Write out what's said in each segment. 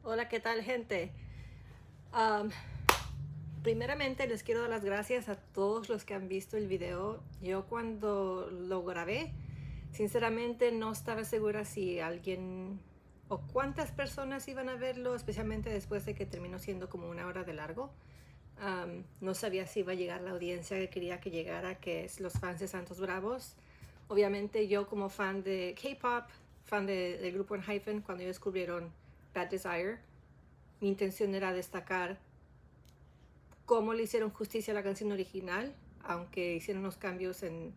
Hola, ¿qué tal, gente? Um, Primeramente les quiero dar las gracias a todos los que han visto el video. Yo cuando lo grabé, sinceramente no estaba segura si alguien o cuántas personas iban a verlo, especialmente después de que terminó siendo como 1 hora de largo. No sabía si iba a llegar la audiencia que quería que llegara, que es los fans de Santos Bravos. Obviamente yo como fan de K-Pop, fan del grupo en Hyphen, cuando ellos descubrieron Bad Desire, mi intención era destacar cómo le hicieron justicia a la canción original, aunque hicieron los cambios en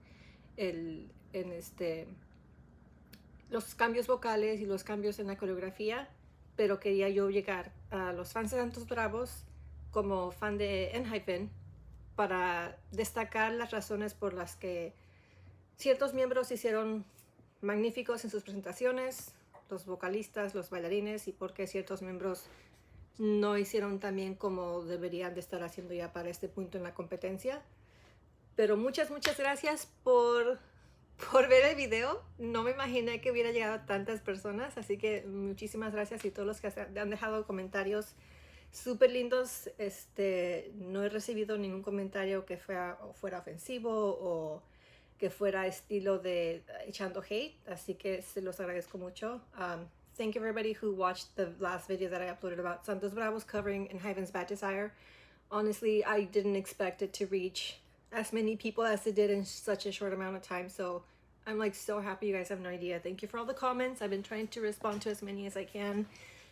los cambios vocales y los cambios en la coreografía, pero quería yo llegar a los fans de Santos Bravos como fan de Enhypen para destacar las razones por las que ciertos miembros hicieron magníficos en sus presentaciones, los vocalistas, los bailarines, y por qué ciertos miembros no hicieron tan bien como deberían de estar haciendo ya para este punto en la competencia. Pero muchas gracias por ver el video. No me imaginé que hubiera llegado a tantas personas, así que muchísimas gracias, y todos los que han dejado comentarios súper lindos. No he recibido ningún comentario que fuera ofensivo o que fuera estilo de echando hate, así que se los agradezco mucho. Thank you everybody who watched the last video that I uploaded about Santos Bravos covering Enhypen's Bad Desire. Honestly, I didn't expect it to reach as many people as it did in such a short amount of time, so I'm like so happy. You guys have no idea. Thank you for all the comments. I've been trying to respond to as many as I can,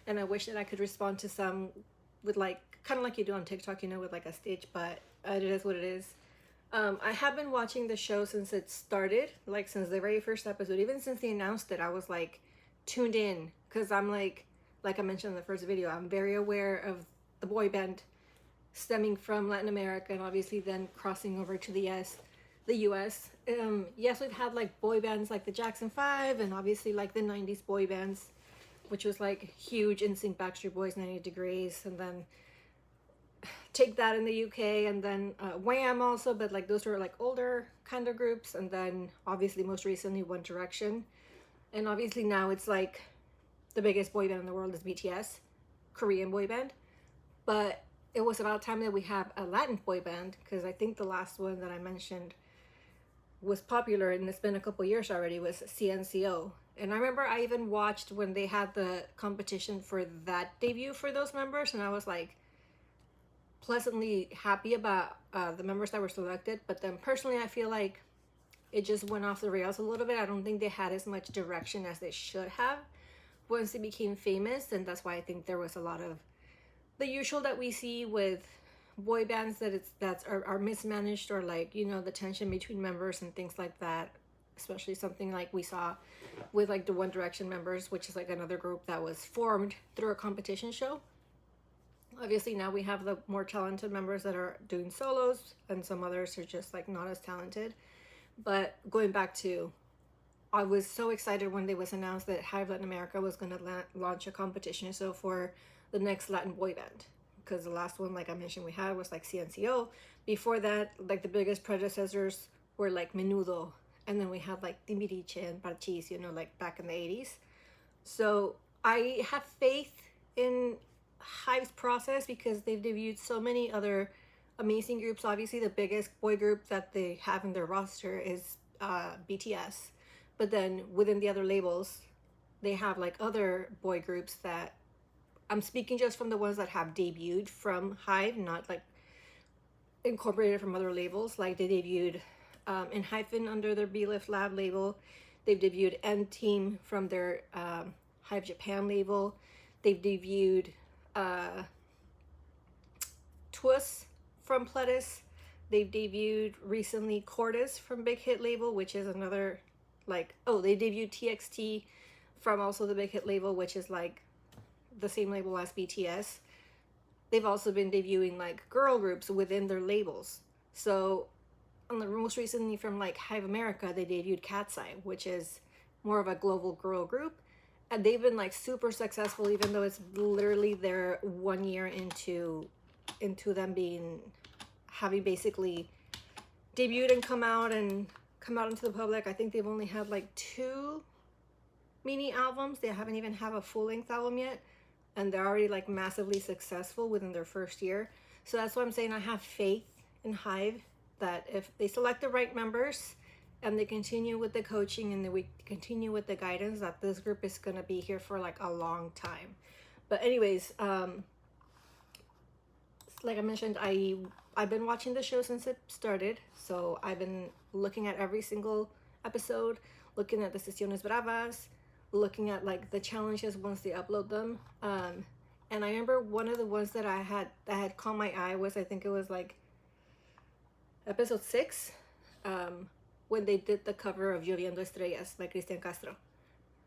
and I wish that I could respond to some with like kind of like you do on TikTok, you know, with like a stitch, but it is what it is. I have been watching the show since it started, like since the very first episode, even since they announced it. I was like tuned in because I'm like I mentioned in the first video, I'm very aware of the boy band stemming from Latin America and obviously then crossing over to the US. Yes, we've had like boy bands like the Jackson 5 and obviously like the 90s boy bands, which was like huge, NSYNC, Backstreet Boys, 90 Degrees, and then take that in the UK, and then Wham also, but like those were like older kind of groups, and then obviously most recently One Direction, and obviously now it's like the biggest boy band in the world is BTS, Korean boy band. But it was about time that we have a Latin boy band, because I think the last one that I mentioned was popular and it's been a couple years already, was CNCO. And I remember I even watched when they had the competition for that debut for those members, and I was like pleasantly happy about the members that were selected. But then personally, I feel like it just went off the rails a little bit. I don't think they had as much direction as they should have once they became famous, and that's why I think there was a lot of the usual that we see with boy bands, that are mismanaged, or like, you know, the tension between members and things like that, especially something like we saw with like the One Direction members, which is like another group that was formed through a competition show. Obviously now we have the more talented members that are doing solos, and some others are just like not as talented. But going back to, I was so excited when it was announced that Hive Latin America was going to launch a competition so for the next Latin boy band, because the last one, like I mentioned, we had was like CNCO. Before that, like the biggest predecessors were like Menudo, and then we had like Timbiriche and Parchis, you know, like back in the 80s. So I have faith in Hive's process because they've debuted so many other amazing groups. Obviously the biggest boy group that they have in their roster is BTS, but then within the other labels they have like other boy groups that, I'm speaking just from the ones that have debuted from Hive, not like incorporated from other labels. Like they debuted in Hyphen under their B-Lift Lab label. They've debuted N-Team from their Hive Japan label. They've debuted Twist from Pledis. They've debuted recently Cordis from Big Hit label, which is another like, oh, they debuted TXT from also the Big Hit label, which is like the same label as BTS. They've also been debuting like girl groups within their labels. So on the most recently from like Hive America, they debuted Cat's Eye, which is more of a global girl group, and they've been like super successful, even though it's literally their 1 year into them having basically debuted and come out into the public. I think they've only had like 2 mini albums. They haven't even have a full-length album yet, and they're already like massively successful within their first year. So that's why I'm saying I have faith in Hive that if they select the right members and they continue with the coaching and we continue with the guidance, that this group is going to be here for like a long time. But anyways, like I mentioned, I've been watching the show since it started, so I've been looking at every single episode, looking at the Sesiones Bravas, looking at like the challenges once they upload them. And I remember one of the ones that had caught my eye was, I think it was like episode 6, when they did the cover of Lloviendo Estrellas by Cristian Castro.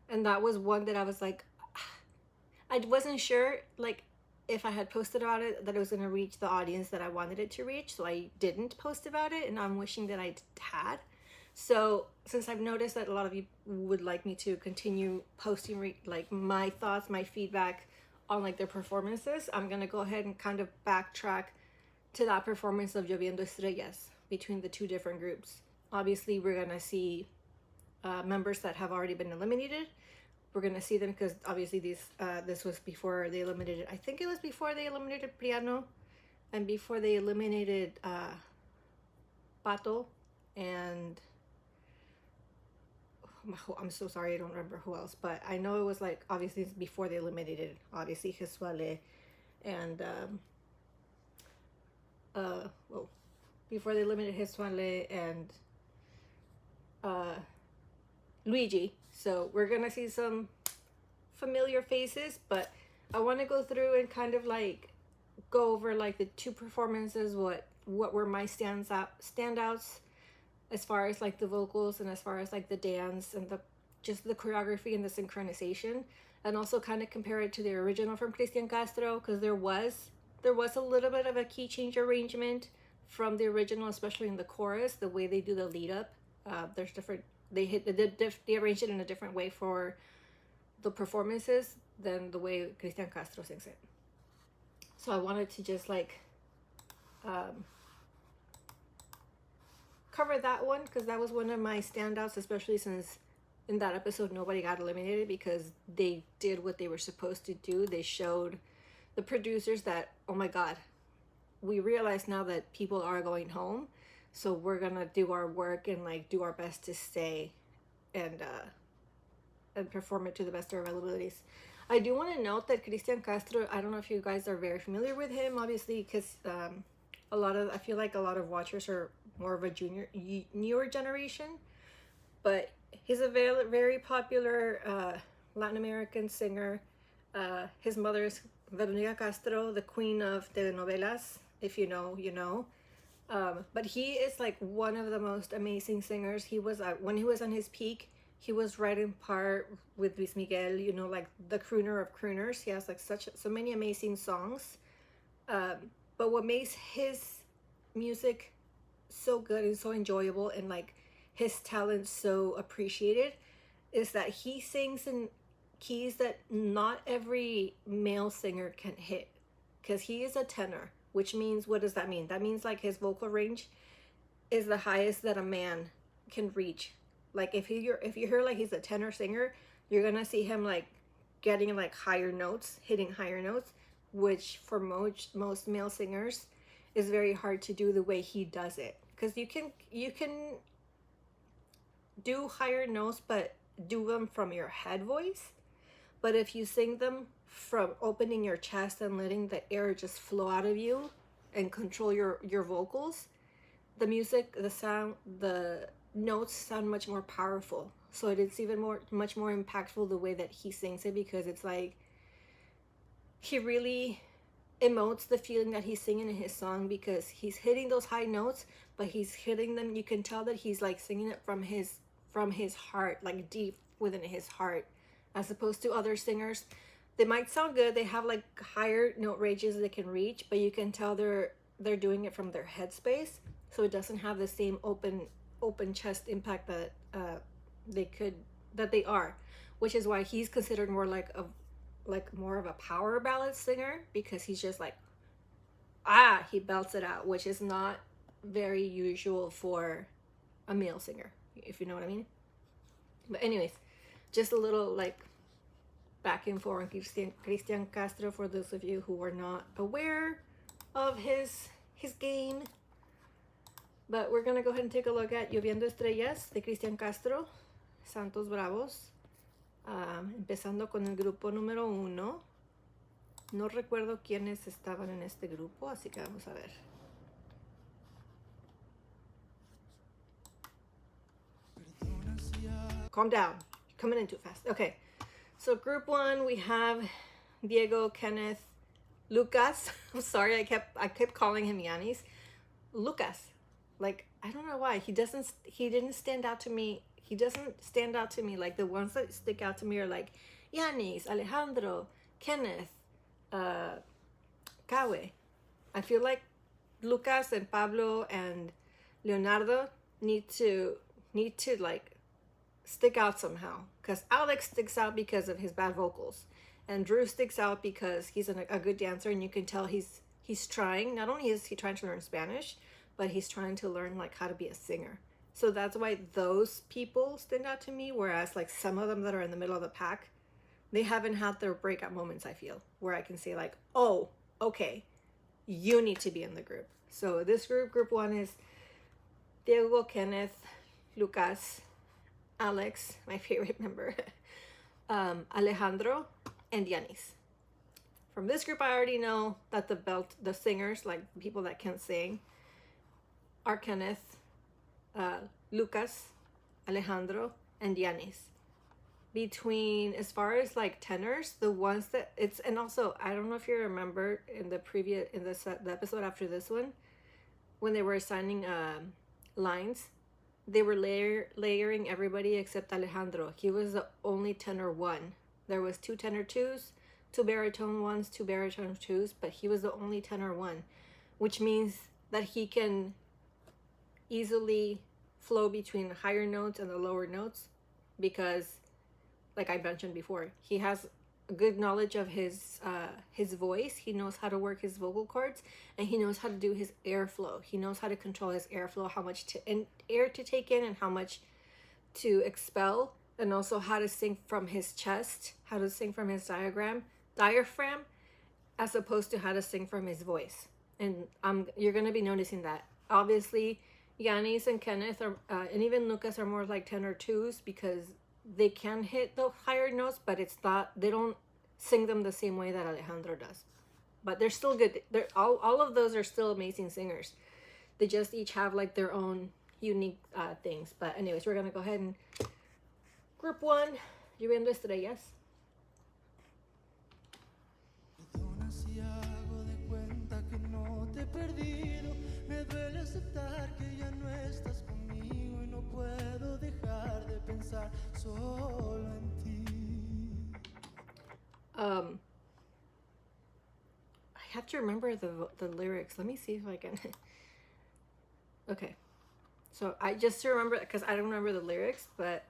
And that was one that I was like, I wasn't sure like if I had posted about it that it was going to reach the audience that I wanted it to reach, so I didn't post about it, and I'm wishing that I had. So since I've noticed that a lot of you would like me to continue posting like my thoughts, my feedback on like their performances, I'm gonna go ahead and kind of backtrack to that performance of Lloviendo Estrellas between the two different groups. Obviously, we're gonna see members that have already been eliminated. We're gonna see them because obviously this was before they eliminated. I think it was before they eliminated Priano, and before they eliminated Pato, and I'm so sorry, I don't remember who else, but I know it was like obviously it's before they eliminated obviously Jesuale and well, before they eliminated Jesuale and Luigi. So we're gonna see some familiar faces, but I want to go through and kind of like go over like the two performances, what were my standouts as far as like the vocals and as far as like the dance and just the choreography and the synchronization, and also kind of compare it to the original from Cristian Castro, because there was a little bit of a key change arrangement from the original, especially in the chorus, the way they do the lead up. There's different, they arranged it in a different way for the performances than the way Cristian Castro sings it. So I wanted to just like cover that one, because that was one of my standouts, especially since in that episode nobody got eliminated because they did what they were supposed to do. They showed the producers that, oh my god, we realize now that people are going home, so we're gonna do our work and like do our best to stay and perform it to the best of our abilities. I do want to note that Cristian Castro, I don't know if you guys are very familiar with him, obviously, because I feel like a lot of watchers are more of a newer generation, but he's a very, very popular Latin American singer. His mother is Veronica Castro, the queen of telenovelas. If you know, you know. But he is like one of the most amazing singers. He was when he was on his peak, he was right in par with Luis Miguel, you know, like the crooner of crooners. He has like so many amazing songs. But what makes his music so good and so enjoyable and like his talent so appreciated is that he sings in keys that not every male singer can hit, because he is a tenor, which means, what does that mean? That means like his vocal range is the highest that a man can reach. Like if you hear like he's a tenor singer, you're gonna see him like getting like higher notes, hitting higher notes, which for most male singers is very hard to do the way he does it. Because you can do higher notes, but do them from your head voice. But if you sing them from opening your chest and letting the air just flow out of you and control your vocals, the music, the sound, the notes sound much more powerful. So it's even much more impactful the way that he sings it, because it's like he really emotes the feeling that he's singing in his song, because he's hitting those high notes, but he's hitting them, you can tell that he's like singing it from his heart, like deep within his heart, as opposed to other singers. They might sound good, they have like higher note ranges they can reach, but you can tell they're doing it from their headspace, so it doesn't have the same open chest impact that they are, which is why he's considered more like more of a power ballad singer, because he's just like he belts it out, which is not very usual for a male singer, if you know what I mean. But anyways, just a little like backing for Cristian Castro, for those of you who are not aware of his game. But we're going to go ahead and take a look at Lloviendo Estrellas de Cristian Castro, Santos Bravos. Empezando con el grupo número 1. No recuerdo quiénes estaban en este grupo, así que vamos a ver. Calm down. You're coming in too fast. Okay. So group 1, we have Diego, Kenneth, Lucas. I'm sorry, I kept calling him Yanis. Lucas. Like, I don't know why. He didn't stand out to me. He doesn't stand out to me. Like, the ones that stick out to me are like Yanis, Alejandro, Kenneth, Kawe. I feel like Lucas and Pablo and Leonardo need to like stick out somehow, because Alex sticks out because of his bad vocals, and Drew sticks out because he's a good dancer, and you can tell he's trying. Not only is he trying to learn Spanish, but he's trying to learn like how to be a singer. So that's why those people stand out to me, whereas like some of them that are in the middle of the pack, they haven't had their breakout moments, I feel, where I can say like, oh, okay, you need to be in the group. So this group 1 is Diego, Kenneth, Lucas, Alex, my favorite member, Alejandro, and Yanis. From this group, I already know that the singers, like people that can sing, are Kenneth, Lucas, Alejandro, and Yanis. Between, as far as like tenors, the ones that it's, and also I don't know if you remember in the episode after this one, when they were assigning lines, they were layering everybody except Alejandro. He was the only tenor 1. There was 2 tenor 2s, 2 baritone 1s, 2 baritone 2s, but he was the only tenor 1, which means that he can easily flow between the higher notes and the lower notes, because like I mentioned before, he has a good knowledge of his voice. He knows how to work his vocal cords, and he knows how to do his airflow. He knows how to control his airflow, how much air to take in and how much to expel, and also how to sing from his chest, how to sing from his diaphragm, as opposed to how to sing from his voice. And you're going to be noticing that. Obviously, Yanis and Kenneth and even Lucas are more like tenor 2s, because they can hit the higher notes, but it's not, they don't sing them the same way that Alejandro does. But they're still good. They're all of those are still amazing singers. They just each have like their own unique things. But anyways, we're gonna go ahead and group 1, Lloviendo Estrellas. Me duele aceptar que ya no estás conmigo y no puedo dejar de pensar solo en ti. I have to remember the lyrics. Let me see if I can. Okay, so I just remember, because I don't remember the lyrics, but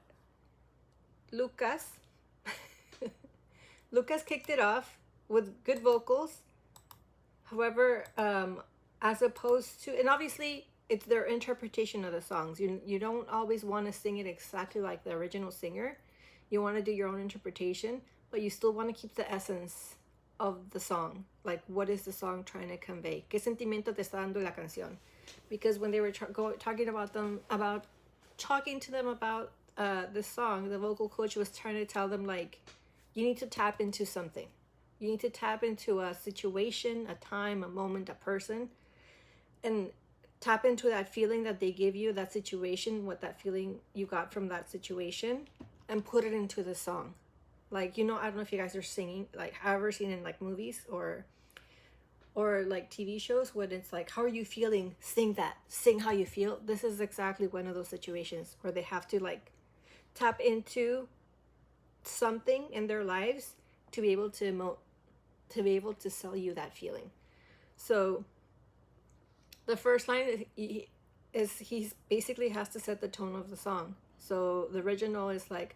Lucas kicked it off with good vocals. However, as opposed to, and obviously it's their interpretation of the songs. You don't always want to sing it exactly like the original singer. You want to do your own interpretation, but you still want to keep the essence of the song. Like, what is the song trying to convey? ¿Qué sentimiento te está dando la canción? Because when they were talking to them about this song, the vocal coach was trying to tell them, like, you need to tap into something. You need to tap into a situation, a time, a moment, a person, and tap into that feeling that they give you, that situation, what that feeling you got from that situation, and put it into the song. Like, I don't know if you guys are singing, like, ever seen in like movies or like TV shows when it's like, how are you feeling? Sing that. Sing how you feel. This is exactly one of those situations where they have to like tap into something in their lives to be able to sell you that feeling. So the first line is he basically has to set the tone of the song. So the original is like,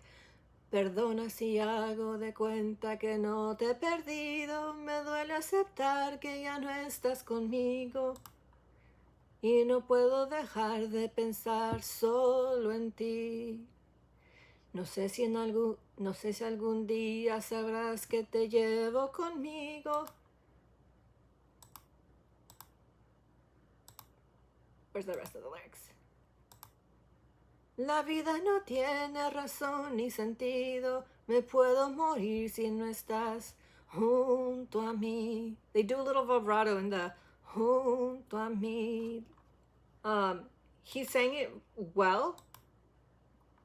perdona si hago de cuenta que no te he perdido, me duele aceptar que ya no estás conmigo y no puedo dejar de pensar solo en ti. No sé si algún día sabrás que te llevo conmigo. Where's the rest of the lyrics? La vida no tiene razón ni sentido. Me puedo morir si no estás junto a mí. They do a little vibrato in the junto a mí. He sang it well,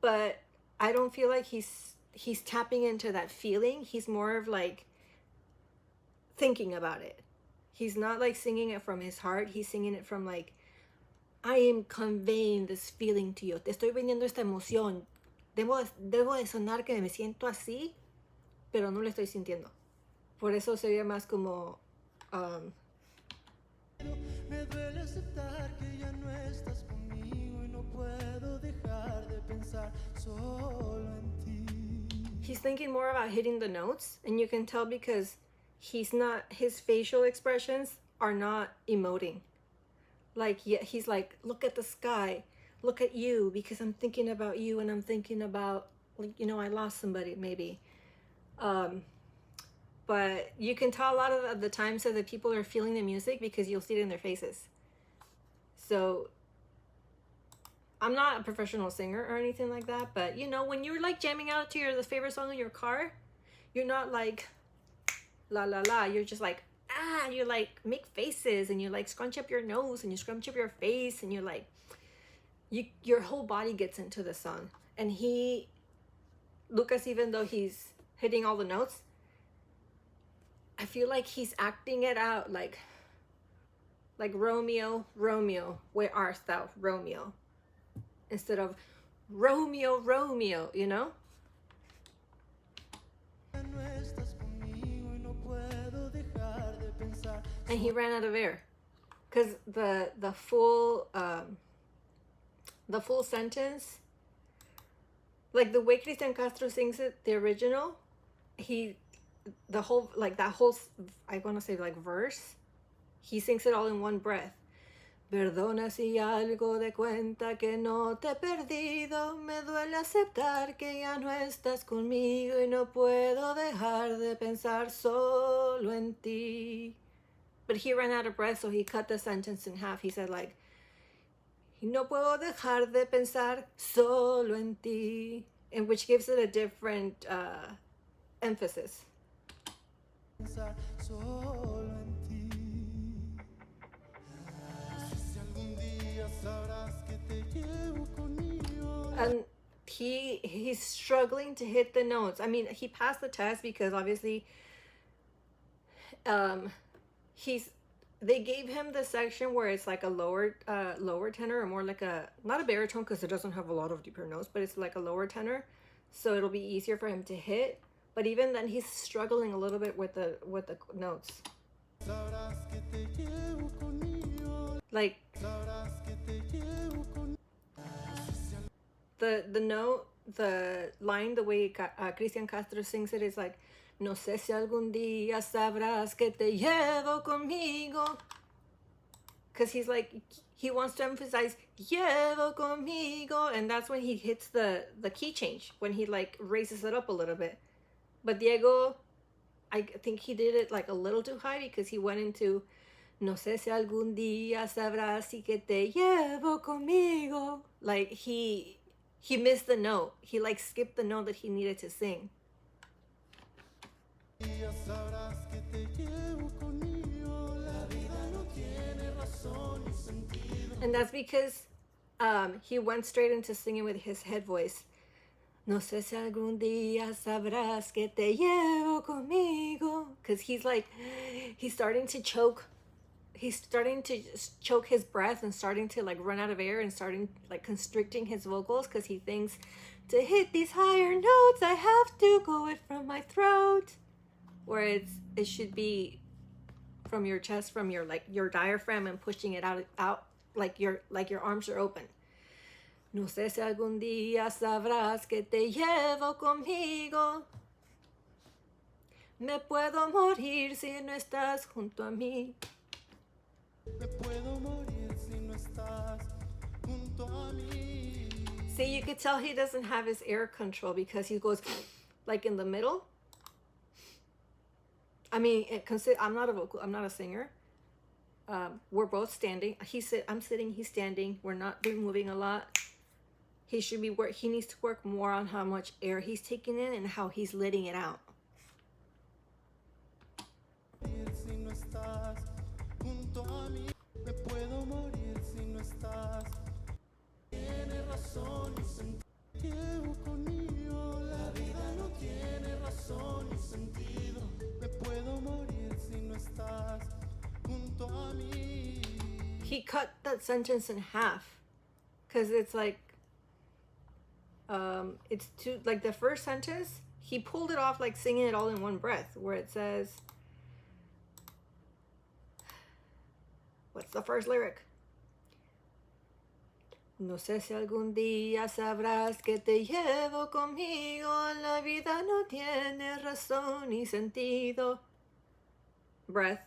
but I don't feel like he's tapping into that feeling. He's more of like thinking about it. He's not like singing it from his heart. He's singing it from like, I am conveying this feeling to you. Te estoy vendiendo esta emoción. Debo de sonar que me siento así, pero no lo estoy sintiendo. Por eso sería más como me duele aceptar que ya no estás conmigo y no puedo dejar de pensar solo en ti. He's thinking more about hitting the notes, and you can tell because his facial expressions are not emoting. Like, yeah, he's like, look at the sky, look at you, because I'm thinking about you, and I'm thinking about, like, you know, I lost somebody maybe. But you can tell a lot of the times that the people are feeling the music because you'll see it in their faces. So I'm not a professional singer or anything like that, but you know, when you're like jamming out to the favorite song in your car, you're not like la la la, you're just like you like make faces, and you like scrunch up your nose, and you scrunch up your face, and you're like your whole body gets into the song. And Lucas, even though he's hitting all the notes, I feel like he's acting it out like Romeo, Romeo, where art thou, Romeo, instead of Romeo, Romeo, you know? And he ran out of air because the full sentence, like the way Cristian Castro sings it, the original, the whole, like that whole, I want to say like verse, he sings it all in one breath. Perdona si algo de cuenta que no te he perdido, me duele aceptar que ya no estás conmigo y no puedo dejar de pensar solo en ti. But he ran out of breath, so he cut the sentence in half. He said like, no puedo dejar de pensar solo en ti, and which gives it a different emphasis. And he's struggling to hit the notes. I mean, he passed the test because obviously they gave him the section where it's like a lower tenor, or more like not a baritone because it doesn't have a lot of deeper notes, but it's like a lower tenor, so it'll be easier for him to hit. But even then, he's struggling a little bit with the notes. Like the line, the way Cristian Castro sings it is like, no sé si algún día sabrás que te llevo conmigo. Because he's like, he wants to emphasize llevo conmigo, and that's when he hits the key change, when he like raises it up a little bit. But Diego, I think he did it like a little too high because he went into no sé si algún día sabrás si que te llevo conmigo. Like he missed the note. He like skipped the note that he needed to sing. And that's because he went straight into singing with his head voice. No sé si algún día sabrás que te llevo conmigo. Because he's starting to choke. He's starting to choke his breath and starting to like run out of air and starting like constricting his vocals because he thinks to hit these higher notes I have to go it from my throat, where it should be from your chest, from your like your diaphragm, and pushing it out like your arms are open. No sé si algún día sabrás que te llevo conmigo. Me puedo morir si no estás junto a mí. Me puedo morir si no estás junto a mí. See, you could tell he doesn't have his air control because he goes like in the middle. I mean, I'm not a singer. We're both standing. I'm sitting, he's standing. We're not moving a lot. He needs to work more on how much air he's taking in and how he's letting it out. He cut that sentence in half because it's like it's too, like the first sentence he pulled it off like singing it all in one breath, where it says, what's the first lyric? No sé si algún día sabrás que te llevo conmigo, la vida no tiene razón ni sentido. Breath.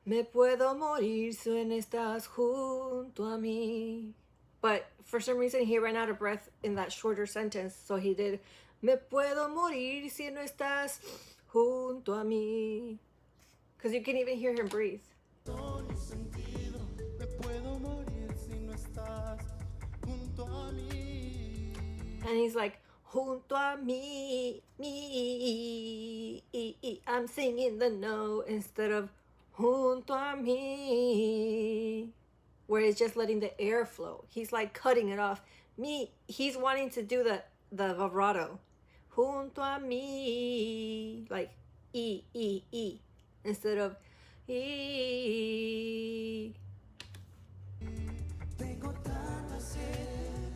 Me puedo morir si no estás junto a mí. But for some reason he ran out of breath in that shorter sentence, so he did me puedo morir si no estás junto a mí. Because you can even hear him breathe. And he's like, junto a mí, I'm singing the note instead of junto a mí, where it's just letting the air flow. He's like cutting it off. He's wanting to do the vibrato. Junto a mí, like E, instead of E. Tengo tanta sed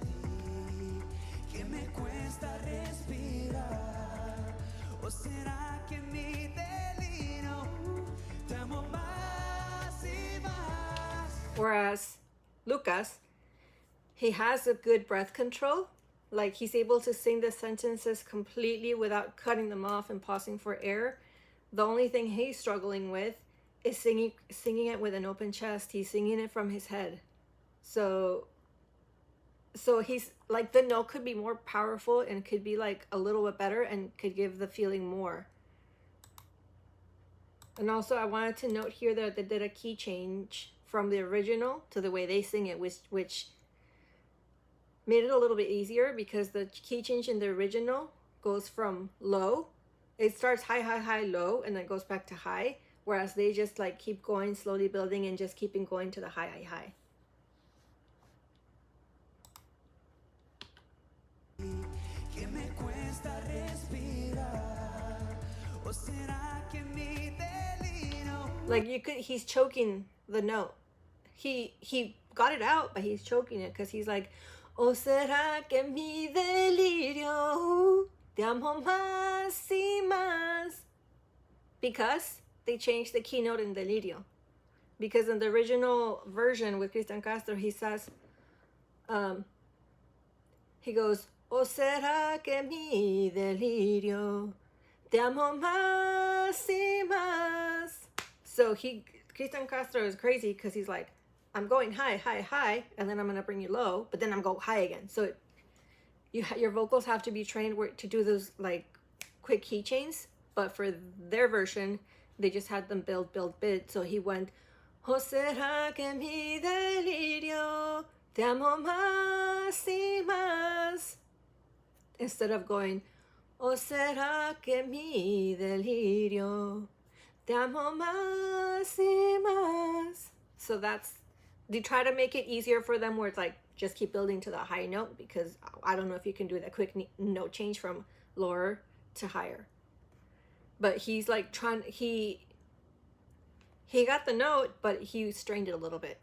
que me cuesta respirar. ¿O será que mi delirio te amo más y más? Whereas Lucas, he has a good breath control. Like he's able to sing the sentences completely without cutting them off and pausing for air. The only thing he's struggling with is singing it with an open chest. He's singing it from his head. So he's like, the note could be more powerful and could be like a little bit better and could give the feeling more. And also I wanted to note here that they did a key change from the original to the way they sing it, which made it a little bit easier, because the key change in the original goes from low. It starts high, low, and then goes back to high. Whereas they just like keep going, slowly building and just keeping going to the high. Like he's choking the note. He got it out, but he's choking it because he's like, ¿O será que mi delirio te amo más y más? Because they changed the keynote in delirio. Because in the original version with Cristian Castro, he says, he goes, ¿O será que mi delirio te amo más y más? So Cristian Castro is crazy because he's like, I'm going high, and then I'm going to bring you low, but then I'm going high again. So your vocals have to be trained to do those like quick key changes. But for their version, they just had them build. So he went, ¿O será que mi delirio te amo más y más? Instead of going, ¿O será que mi delirio te amo más y más? So they try to make it easier for them, where it's like just keep building to the high note, because I don't know if you can do that quick note change from lower to higher. But he's like he got the note, but he strained it a little bit.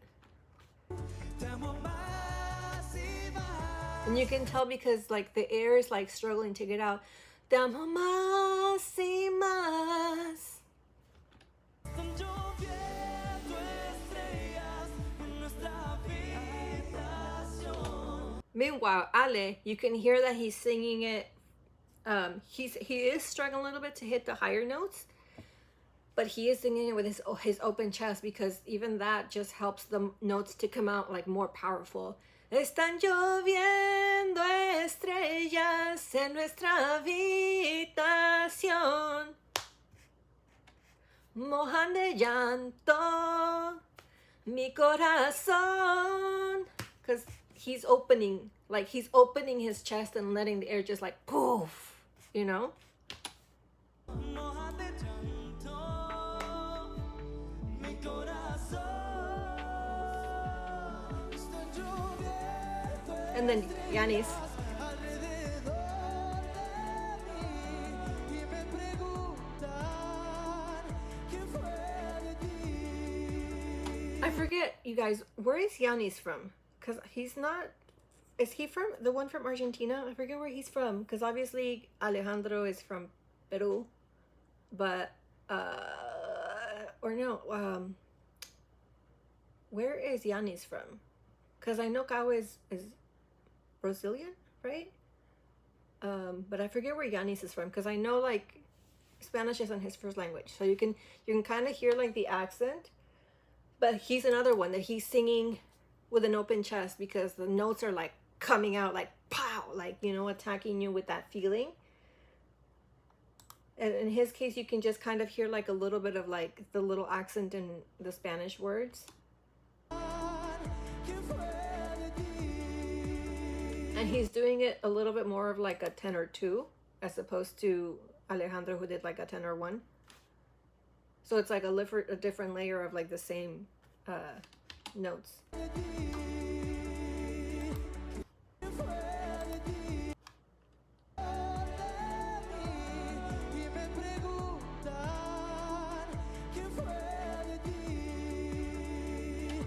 And you can tell because like the air is like struggling to get out. Te amo más y más. Meanwhile, Ale, you can hear that he's singing it. He is struggling a little bit to hit the higher notes, but he is singing it with his open chest, because even that just helps the notes to come out like more powerful. Están lloviendo estrellas en nuestra habitación, mojan de llanto mi corazón. Because he's opening his chest and letting the air just like poof, you know? And then Yanis. I forget, you guys, where is Yanis from? Because he's not, is he from, the one from Argentina? I forget where he's from, because obviously Alejandro is from Peru, but, or no, where is Yanis from? Because I know Kao is Brazilian, right? But I forget where Yanis is from, because I know like Spanish isn't his first language, so you can kind of hear like the accent. But he's another one that he's singing with an open chest because the notes are like coming out like pow, like, you know, attacking you with that feeling. And in his case, you can just kind of hear like a little bit of like the little accent in the Spanish words. And he's doing it a little bit more of like a tenor 2 as opposed to Alejandro, who did like a tenor 1. So it's like a different layer of like the same notes.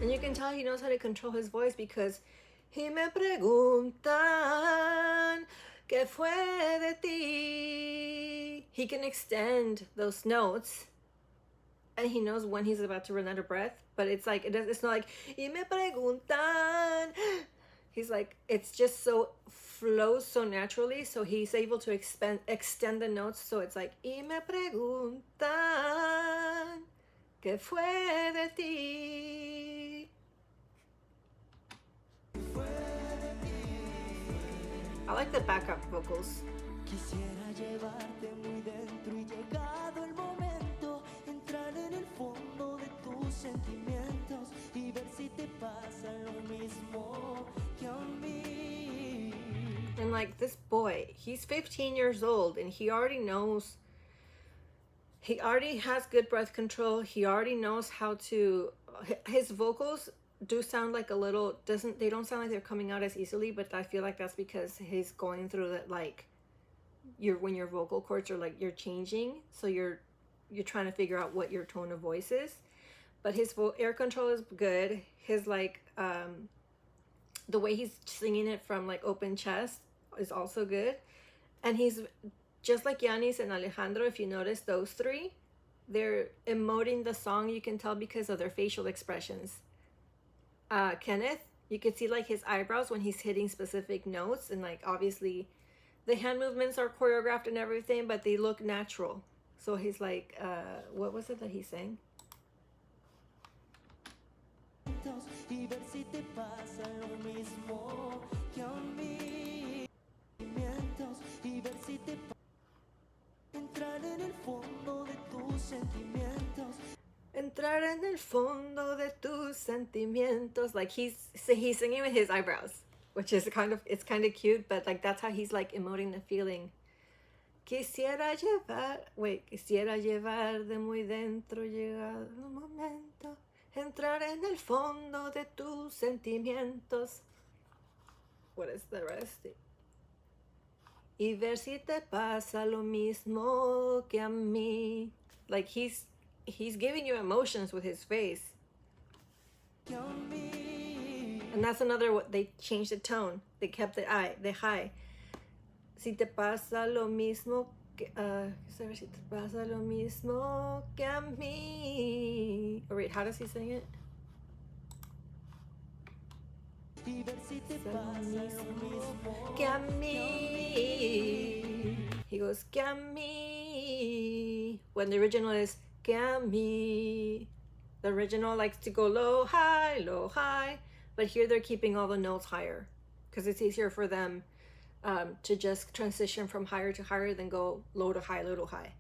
And you can tell he knows how to control his voice because y me preguntan ¿qué fue de ti? He can extend those notes. And he knows when he's about to run out of breath, but it's like it's not like y me preguntan. He's like, it's just so flows so naturally, so he's able to extend the notes, so it's like y me preguntan ¿qué fue de ti? I like the backup vocals. Quisiera llevarte muy dentro y llegado el momento, entrar en el fondo de tus sentimientos y ver si te pasa lo mismo que a mí. And like this boy, he's 15 years old and he already has good breath control. He already knows how to, his vocals do sound like a little, they don't sound like they're coming out as easily, but I feel like that's because he's going through that, like, when your vocal cords are like, you're changing, so you're trying to figure out what your tone of voice is. But his air control is good. His like the way he's singing it from like open chest is also good. And he's just like Yanis and Alejandro. If you notice, those three, they're emoting the song, you can tell, because of their facial expressions. Kenneth, you can see like his eyebrows when he's hitting specific notes, and like obviously the hand movements are choreographed and everything, but they look natural. So he's like, what was it that he sang? Entrar en el fondo de tus sentimientos. Like he's singing with his eyebrows, which is kind of cute, but like that's how he's like emoting the feeling. Quisiera llevar de muy dentro, llegado el momento, entrar en el fondo de tus sentimientos. What is the rest? Y ver si te pasa lo mismo que a mí. Like he's giving you emotions with his face. And that's another, what they changed the tone. They kept the high. Si te pasa lo mismo que si te pasa lo mismo que a mí. Oh, wait, how does he sing it? Que a mí. He goes que a mí. When the original is que a mí. The original likes to go low, high, But here they're keeping all the notes higher because it's easier for them to just transition from higher to higher than go low to high, low to high.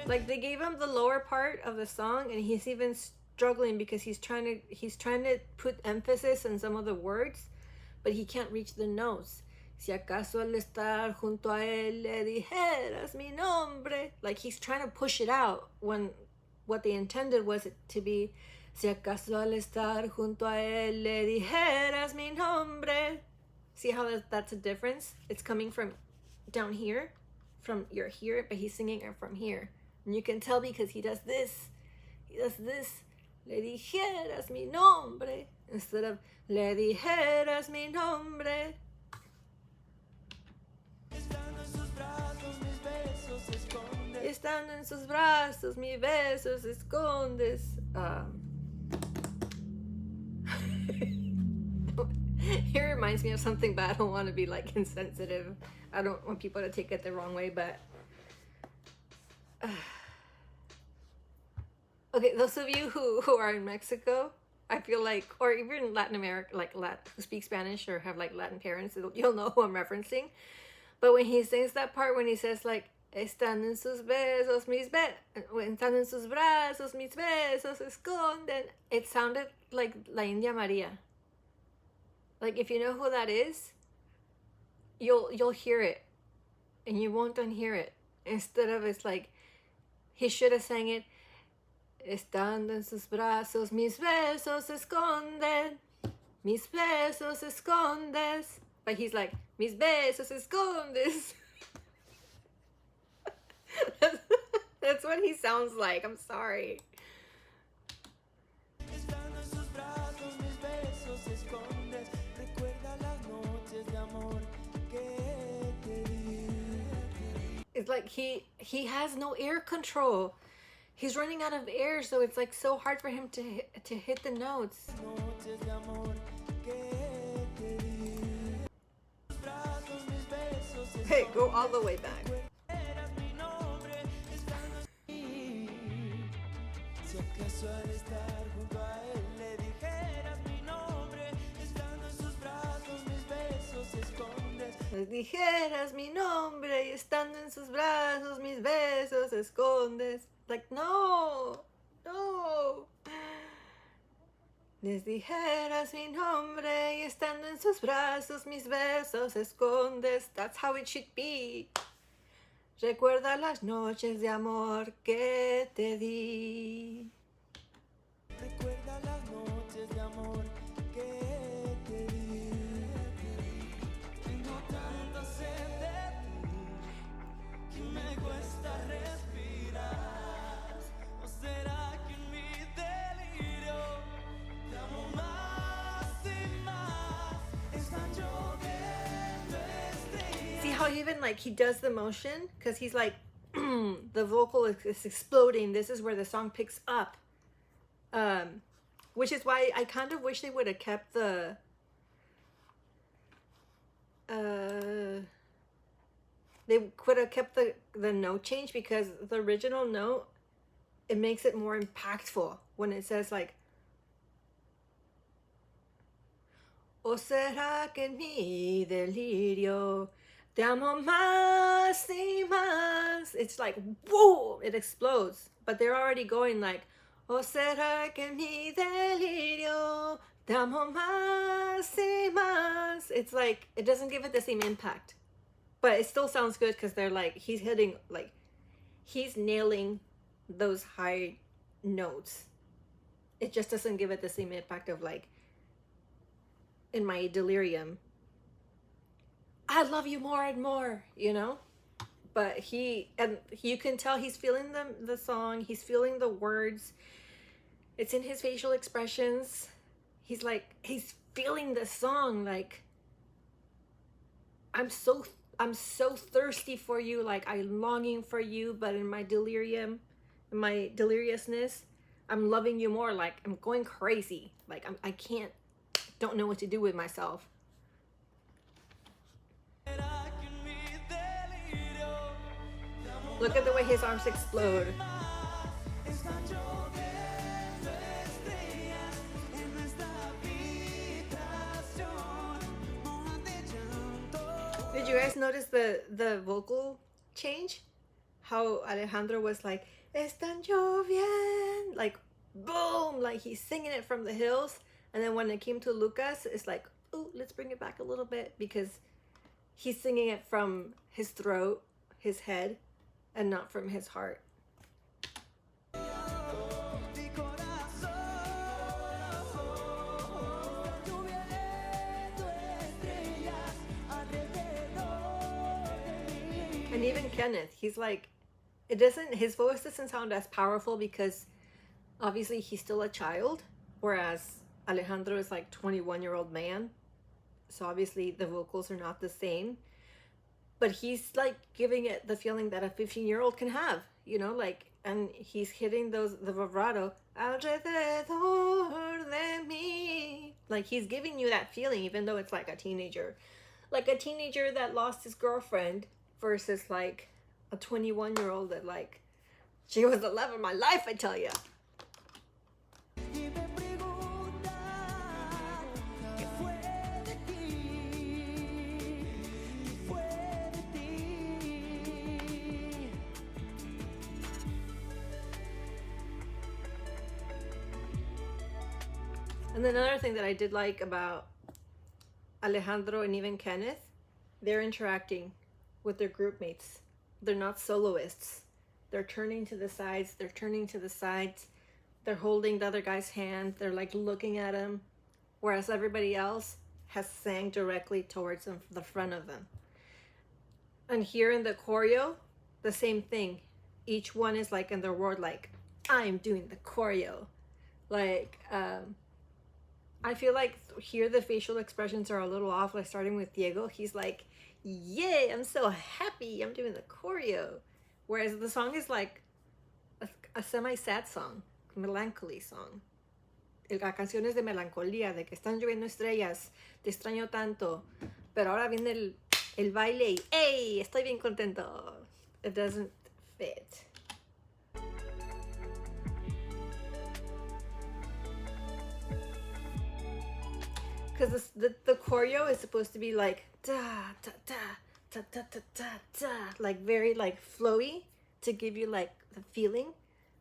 Like they gave him the lower part of the song, and he's even struggling because he's trying to put emphasis on some of the words, but he can't reach the notes. Si acaso al estar junto a él le dijeras mi nombre. Like he's trying to push it out when what they intended was it to be si acaso al estar junto a él le dijeras mi nombre. See how that's a difference? It's coming from down here, from your here, but he's singing it from here. And you can tell because he does this. He does this. Le dijeras mi nombre. Instead of le dijeras mi nombre. Estando en sus brazos, mis besos escondes. It reminds me of something, but I don't want to be like insensitive. I don't want people to take it the wrong way, but okay, those of you who are in Mexico, I feel like, or even Latin America, like who speak Spanish or have like Latin parents, you'll know who I'm referencing. But when he sings that part, when he says like están en sus besos mis están en sus brazos mis besos esconden, it sounded like La India Maria. Like if you know who that is, you'll hear it, and you won't unhear it. Instead of it's like he should have sang it. Estando en sus brazos mis besos esconden, mis besos escondes. But he's like mis besos escondes. That's what he sounds like. I'm sorry. It's like he has no air control. He's running out of air, so it's like so hard for him to hit the notes. Hey, go all the way back. Les dijeras mi nombre y estando en sus brazos mis besos escondes. Like, no. Les dijeras mi nombre y estando en sus brazos mis besos escondes. That's how it should be. Recuerda las noches de amor que te di. Recuerda las noches de amor que te di. Tengo tanta sed de ti que me cuesta respirar. ¿O será que en mi delirio te amo más y más? Están lloviendo estrellas. See how even like he does the motion? Because he's like, the vocal is exploding. This is where the song picks up. Which is why I kind of wish they would have kept the they could have kept the note change, because the original note, it makes it more impactful when it says like, o será que en mi delirio te amo más y más. It's like, whoa, it explodes. But they're already going like, o será que en mi delirio te amo más y más. It's like, it doesn't give it the same impact. But it still sounds good because they're like, he's hitting, like, he's nailing those high notes. It just doesn't give it the same impact of like, in my delirium, I love you more and more, you know? But you can tell he's feeling the song, he's feeling the words. It's in his facial expressions. He's feeling the song, like, I'm so thirsty for you, like I'm longing for you, but in my delirium, in my deliriousness, I'm loving you more, like I'm going crazy, like I don't know what to do with myself. Look at the way his arms explode. you guys notice the vocal change? How Alejandro was like, "Están lloviendo," like boom, like he's singing it from the hills. And then when it came to Lucas, it's like, "Ooh, let's bring it back a little bit," because he's singing it from his throat, his head, and not from his heart. And even Kenneth, he's like, his voice doesn't sound as powerful because obviously he's still a child, whereas Alejandro is like 21-year-old man. So obviously the vocals are not the same, but he's like giving it the feeling that a 15-year-old can have, you know, like, and he's hitting the vibrato, alrededor de mí. Like he's giving you that feeling, even though it's like a teenager that lost his girlfriend versus like a 21-year-old that like, she was the love of my life, I tell ya. And then another thing that I did like about Alejandro and even Kenneth, they're interacting with their group mates. They're not soloists. They're turning to the sides. They're holding the other guy's hand. They're like looking at him. Whereas everybody else has sang directly towards them, the front of them. And here in the choreo, the same thing. Each one is like in their word, like, I'm doing the choreo. Like, I feel like here the facial expressions are a little off, like starting with Diego. He's like, yay, I'm so happy, I'm doing the choreo. Whereas the song is like a semi-sad song, melancholy song. La canción es de melancolía, de que están lloviendo estrellas, te extraño tanto, pero ahora viene el baile y hey, estoy bien contento. It doesn't fit. Because the choreo is supposed to be like da da da da da da da da, like very like flowy to give you like the feeling,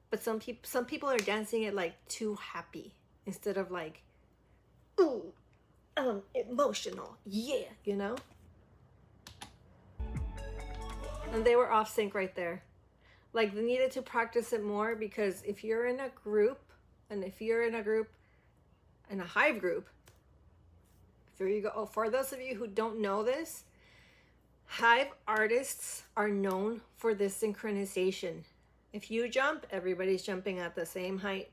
but some people are dancing it like too happy instead of like, ooh, emotional, yeah, you know. And they were off sync right there. Like they needed to practice it more, because if you're in a group, and if you're in a hive group. There you go. Oh, for those of you who don't know this, hive artists are known for this synchronization. If you jump, everybody's jumping at the same height.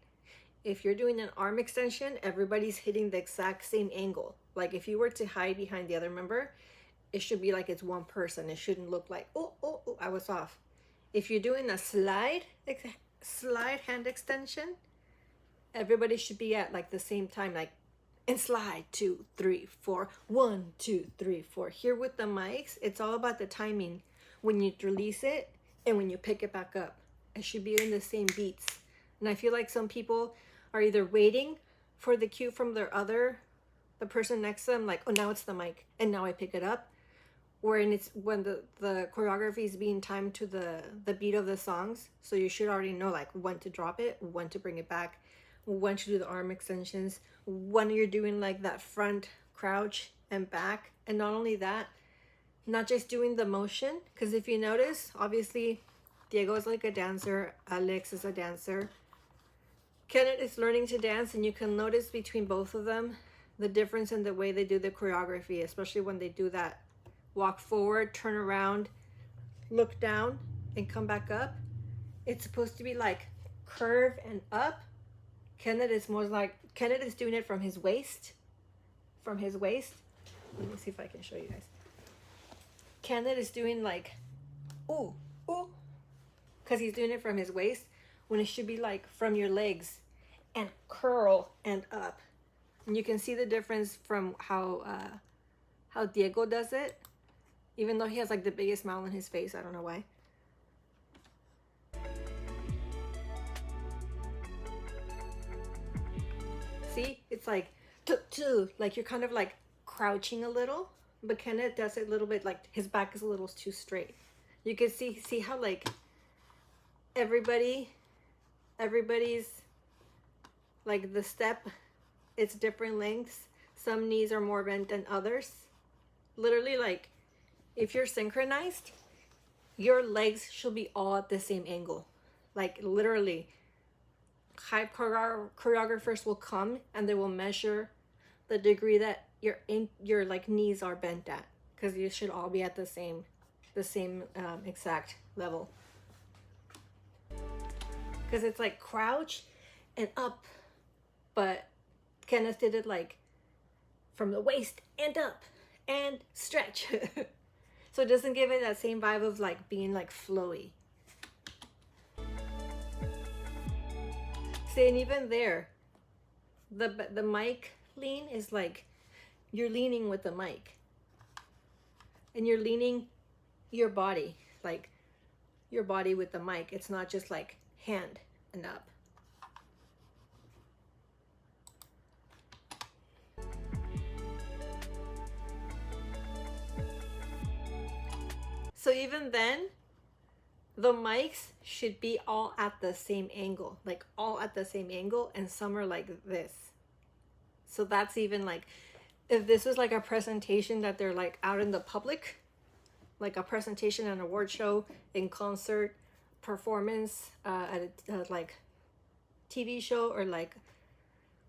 If you're doing an arm extension, everybody's hitting the exact same angle. Like if you were to hide behind the other member, it should be like it's one person. It shouldn't look like, oh, I was off. If you're doing a slide hand extension, everybody should be at like the same time, like, and slide 2, 3, 4, 1, 2, 3, 4. Here with the mics, it's all about the timing when you release it and when you pick it back up. It should be in the same beats. And I feel like some people are either waiting for the cue from the person next to them, like, oh, now it's the mic and now I pick it up. Or it's when the choreography is being timed to the beat of the songs. So you should already know like when to drop it, when to bring it back, when to do the arm extensions, when you're doing like that front crouch and back. And not only that, not just doing the motion, because if you notice, obviously Diego is like a dancer, Alex is a dancer, Kenneth is learning to dance, and you can notice between both of them the difference in the way they do the choreography, especially when they do that walk forward, turn around, look down, and come back up. It's supposed to be like curve and up. Kenneth is doing it from his waist. Let me see if I can show you guys. Kenneth is doing like, ooh, because he's doing it from his waist, when it should be like from your legs and curl and up. And you can see the difference from how Diego does it, even though he has like the biggest smile on his face. I don't know why. See, it's like you're kind of like crouching a little, but Kenneth does it a little bit like his back is a little too straight. You can see how like everybody's like the step, it's different lengths. Some knees are more bent than others. Literally, like if you're synchronized, your legs should be all at the same angle. Like literally, high choreographers will come and they will measure the degree that your like knees are bent at, because you should all be at the same exact level. Because it's like crouch and up, but Kenneth did it like from the waist and up and stretch. So it doesn't give it that same vibe of like being like flowy. See, and even there, the mic lean is like you're leaning with the mic, and you're leaning your body, like your body with the mic. It's not just like hand and up. So even then, the mics should be all at the same angle, like all at the same angle, and some are like this. So that's even like, if this was like a presentation that they're like out in the public, like a presentation, an award show, in concert, performance, at a like TV show, or like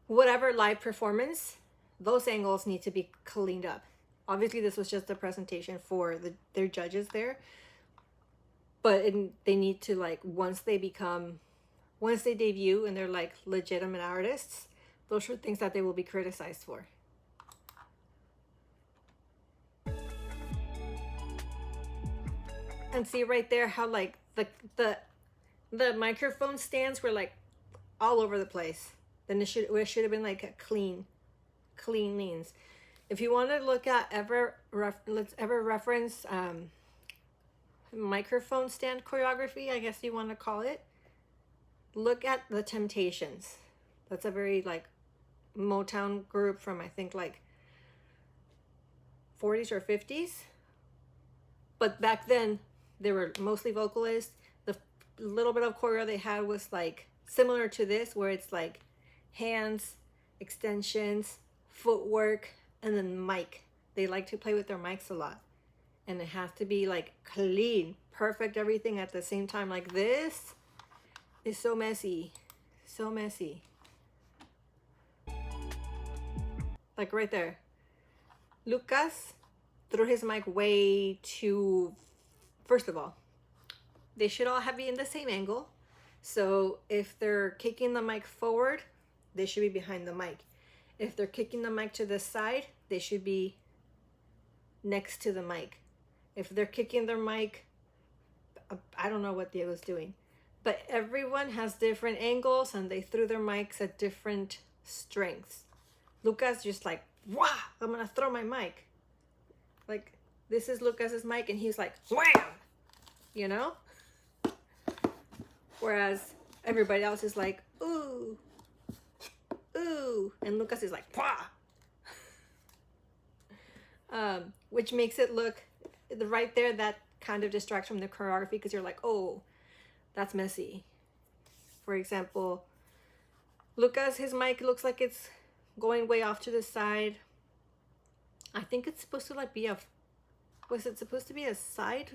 whatever live performance, those angles need to be cleaned up. Obviously this was just a presentation for their judges there, but they need to, like, once they debut and they're like legitimate artists, those are things that they will be criticized for. And see right there how like the microphone stands were like all over the place. Then it should have been like a clean leans. If you want to look at let's ever reference microphone stand choreography, I guess you want to call it, look at the Temptations. That's a very like Motown group from, I think, like 40s or 50s. But back then they were mostly vocalists. The little bit of choreo they had was like similar to this, where it's like hands, extensions, footwork, and then mic. They like to play with their mics a lot, and it has to be like clean, perfect, everything at the same time. Like this is so messy, so messy. Like right there, Lucas threw his mic way too. First of all, they should all be in the same angle. So if they're kicking the mic forward, they should be behind the mic. If they're kicking the mic to the side, they should be next to the mic. If they're kicking their mic, I don't know what they was doing, but everyone has different angles and they threw their mics at different strengths. Lucas just like, wow, I'm gonna throw my mic. Like, this is Lucas's mic and he's like, wham, you know? Whereas everybody else is like, ooh, ooh, and Lucas is like, pah. Which makes it look, right there, that kind of distracts from the choreography, because you're like, oh, that's messy. For example, Lucas, his mic looks like it's going way off to the side. I think it's supposed to like be was it supposed to be a side?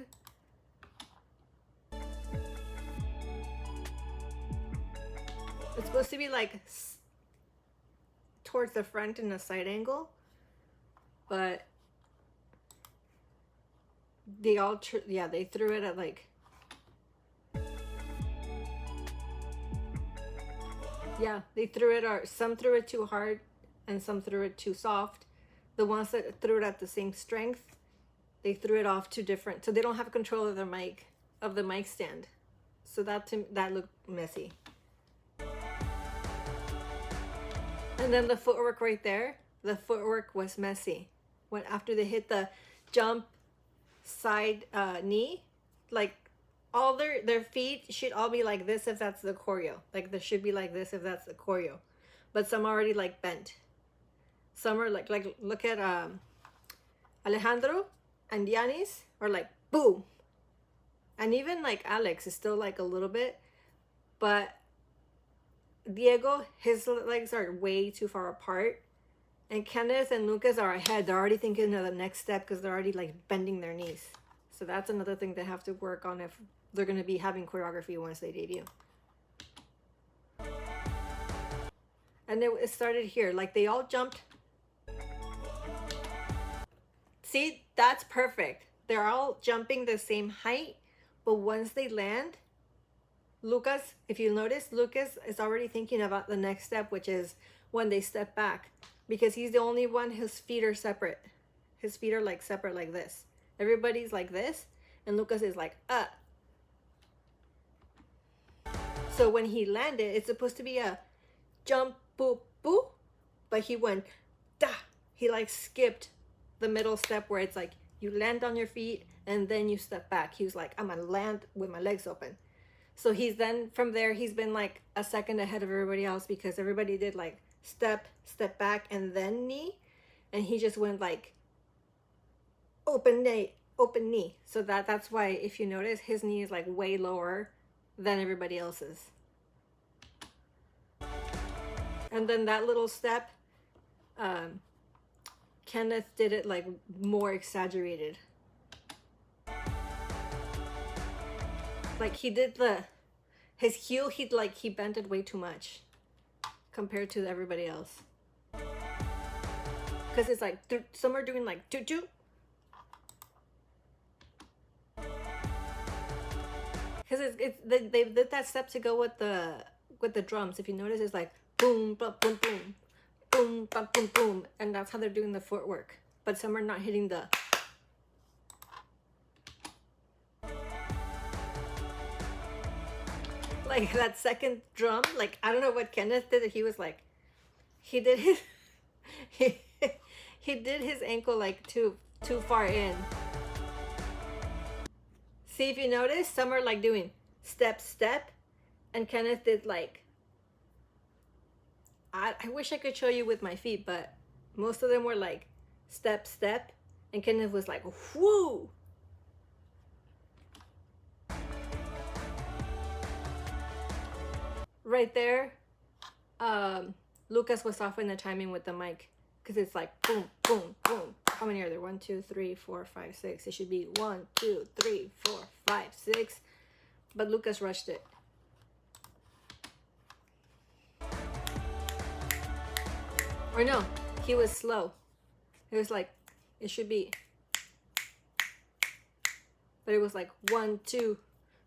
It's supposed to be like towards the front in a side angle, but they all they threw it at like, they threw it, or some threw it too hard and some threw it too soft. The ones that threw it at the same strength, they threw it off too different, so they don't have control of the mic stand. So that looked messy. And then the footwork right there, the footwork was messy. When after they hit the jump side knee, like all their feet should all be like this if that's the choreo. Like they should be like this if that's the choreo. But some already like bent. Some are like look at Alejandro and Yanis are like boom. And even like Alex is still like a little bit, but Diego, his legs are way too far apart. And Kenneth and Lucas are ahead. They're already thinking of the next step because they're already like bending their knees. So that's another thing they have to work on if they're going to be having choreography once they debut. And it started here. Like they all jumped. See, that's perfect. They're all jumping the same height. But once they land, Lucas, if you notice, Lucas is already thinking about the next step, which is when they step back. Because he's the only one whose feet are separate. His feet are like separate like this. Everybody's like this. And Lucas is like, So when he landed, it's supposed to be a jump, boop, boop. But he went, da. He like skipped the middle step where it's like you land on your feet and then you step back. He was like, I'm gonna land with my legs open. So he's then from there, he's been like a second ahead of everybody else because everybody did like step back and then knee. And he just went like open knee. So that's why if you notice, his knee is like way lower than everybody else's. And then that little step, Kenneth did it like more exaggerated. Like he did his heel, he bent it way too much compared to everybody else. Because it's like, some are doing like doo-doo. Because they did that step to go with the drums. If you notice, it's like boom, boom, boom, boom, boom, boom, boom, boom, and that's how they're doing the footwork. But some are not hitting the. Like that second drum, like I don't know what Kenneth did. He was like, he did his, he did his ankle like too far in. See, if you notice, some are like doing step, and Kenneth did like, I wish I could show you with my feet, but most of them were like step, and Kenneth was like, whoo. Right there, Lucas was off in the timing with the mic because it's like boom, boom, boom. How many are there? 1, 2, 3, 4, 5, 6. It should be 1, 2, 3, 4, 5, 6. But Lucas rushed it. Or no, he was slow. It was like, it should be. But it was like 1, 2,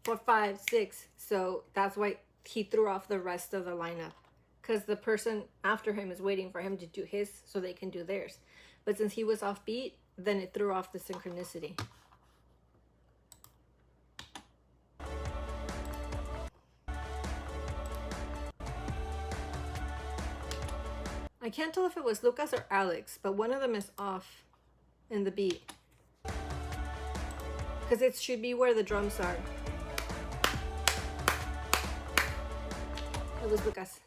4, 5, 6. So that's why he threw off the rest of the lineup. Because the person after him is waiting for him to do his so they can do theirs. But since he was off beat, then it threw off the synchronicity. I can't tell if it was Lucas or Alex, but one of them is off in the beat. Because it should be where the drums are. It was Lucas.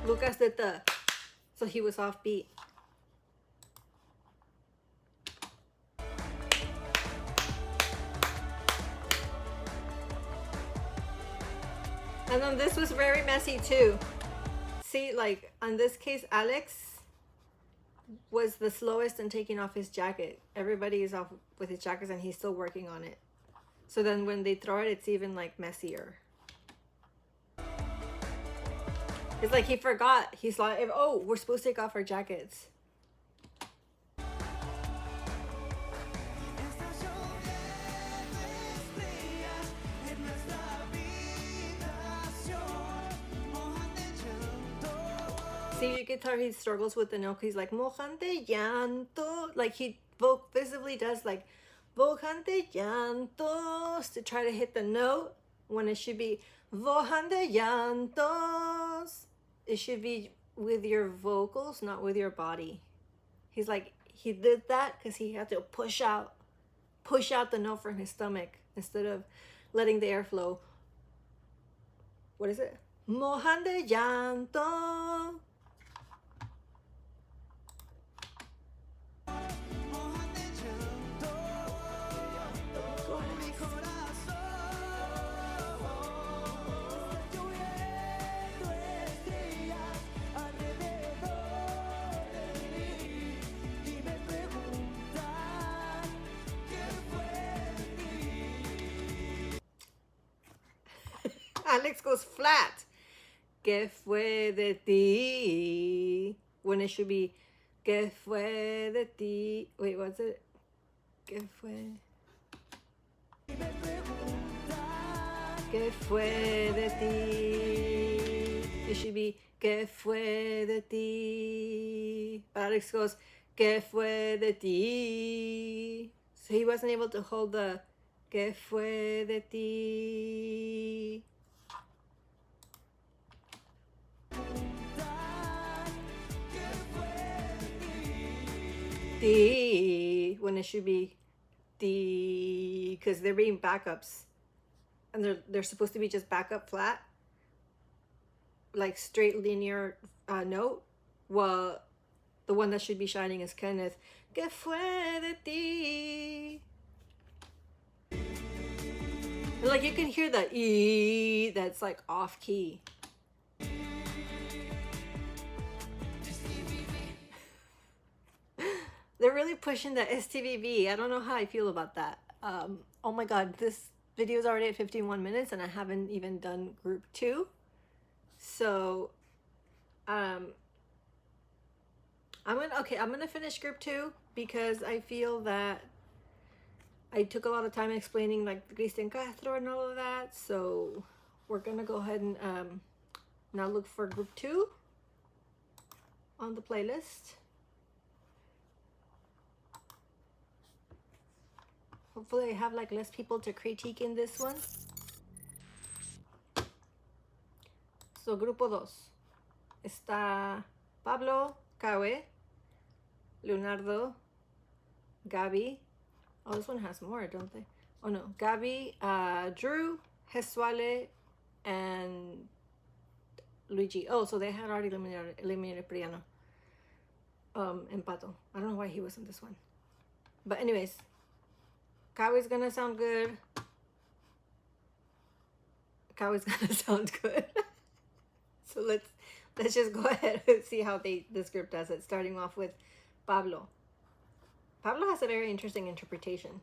Lucas did so he was off beat. And then this was very messy too. See, like on this case, Alex was the slowest in taking off his jacket. Everybody is off with his jackets and he's still working on it. So then when they throw it, it's even like messier. It's like he forgot. He's like, oh, we're supposed to take off our jackets. See, you can tell he struggles with the note. He's like, mojan de llanto. Like he visibly does like, mojan de llantos to try to hit the note when it should be, mojan de llantos. It should be with your vocals, not with your body. He's like, he did that because he had to push out the note from his stomach instead of letting the air flow. What is it? mojan de llanto. Alex goes flat. ¿Qué fue de ti? When it should be, ¿qué fue de ti? Wait, what's it? ¿Qué fue? ¿Qué fue de ti? It should be, ¿qué fue de ti? But Alex goes, ¿qué fue de ti? So he wasn't able to hold the, ¿qué fue de ti? D, when it should be D, because they're being backups, and they're supposed to be just backup flat, like straight linear note. Well, the one that should be shining is Kenneth. ¿Qué fue de ti? And like you can hear the E that's like off key. They're really pushing the STVV. I don't know how I feel about that. Oh my god, this video is already at 51 minutes and I haven't even done group 2. So I'm gonna finish group 2 because I feel that I took a lot of time explaining like Cristian Castro and all of that. So we're gonna go ahead and now look for group 2 on the playlist. Hopefully I have like less people to critique in this one. So grupo 2 está Pablo, Kawe, Leonardo, Gabi. Oh, this one has more, don't they? Oh no, Gabi, Drew, Jesuale, and Luigi. Oh, so they had already eliminated Priano. Empato. I don't know why he was in this one. But anyways, Kawe's gonna sound good. Kawe's gonna sound good. So let's just go ahead and see how this group does it. Starting off with Pablo. Pablo has a very interesting interpretation.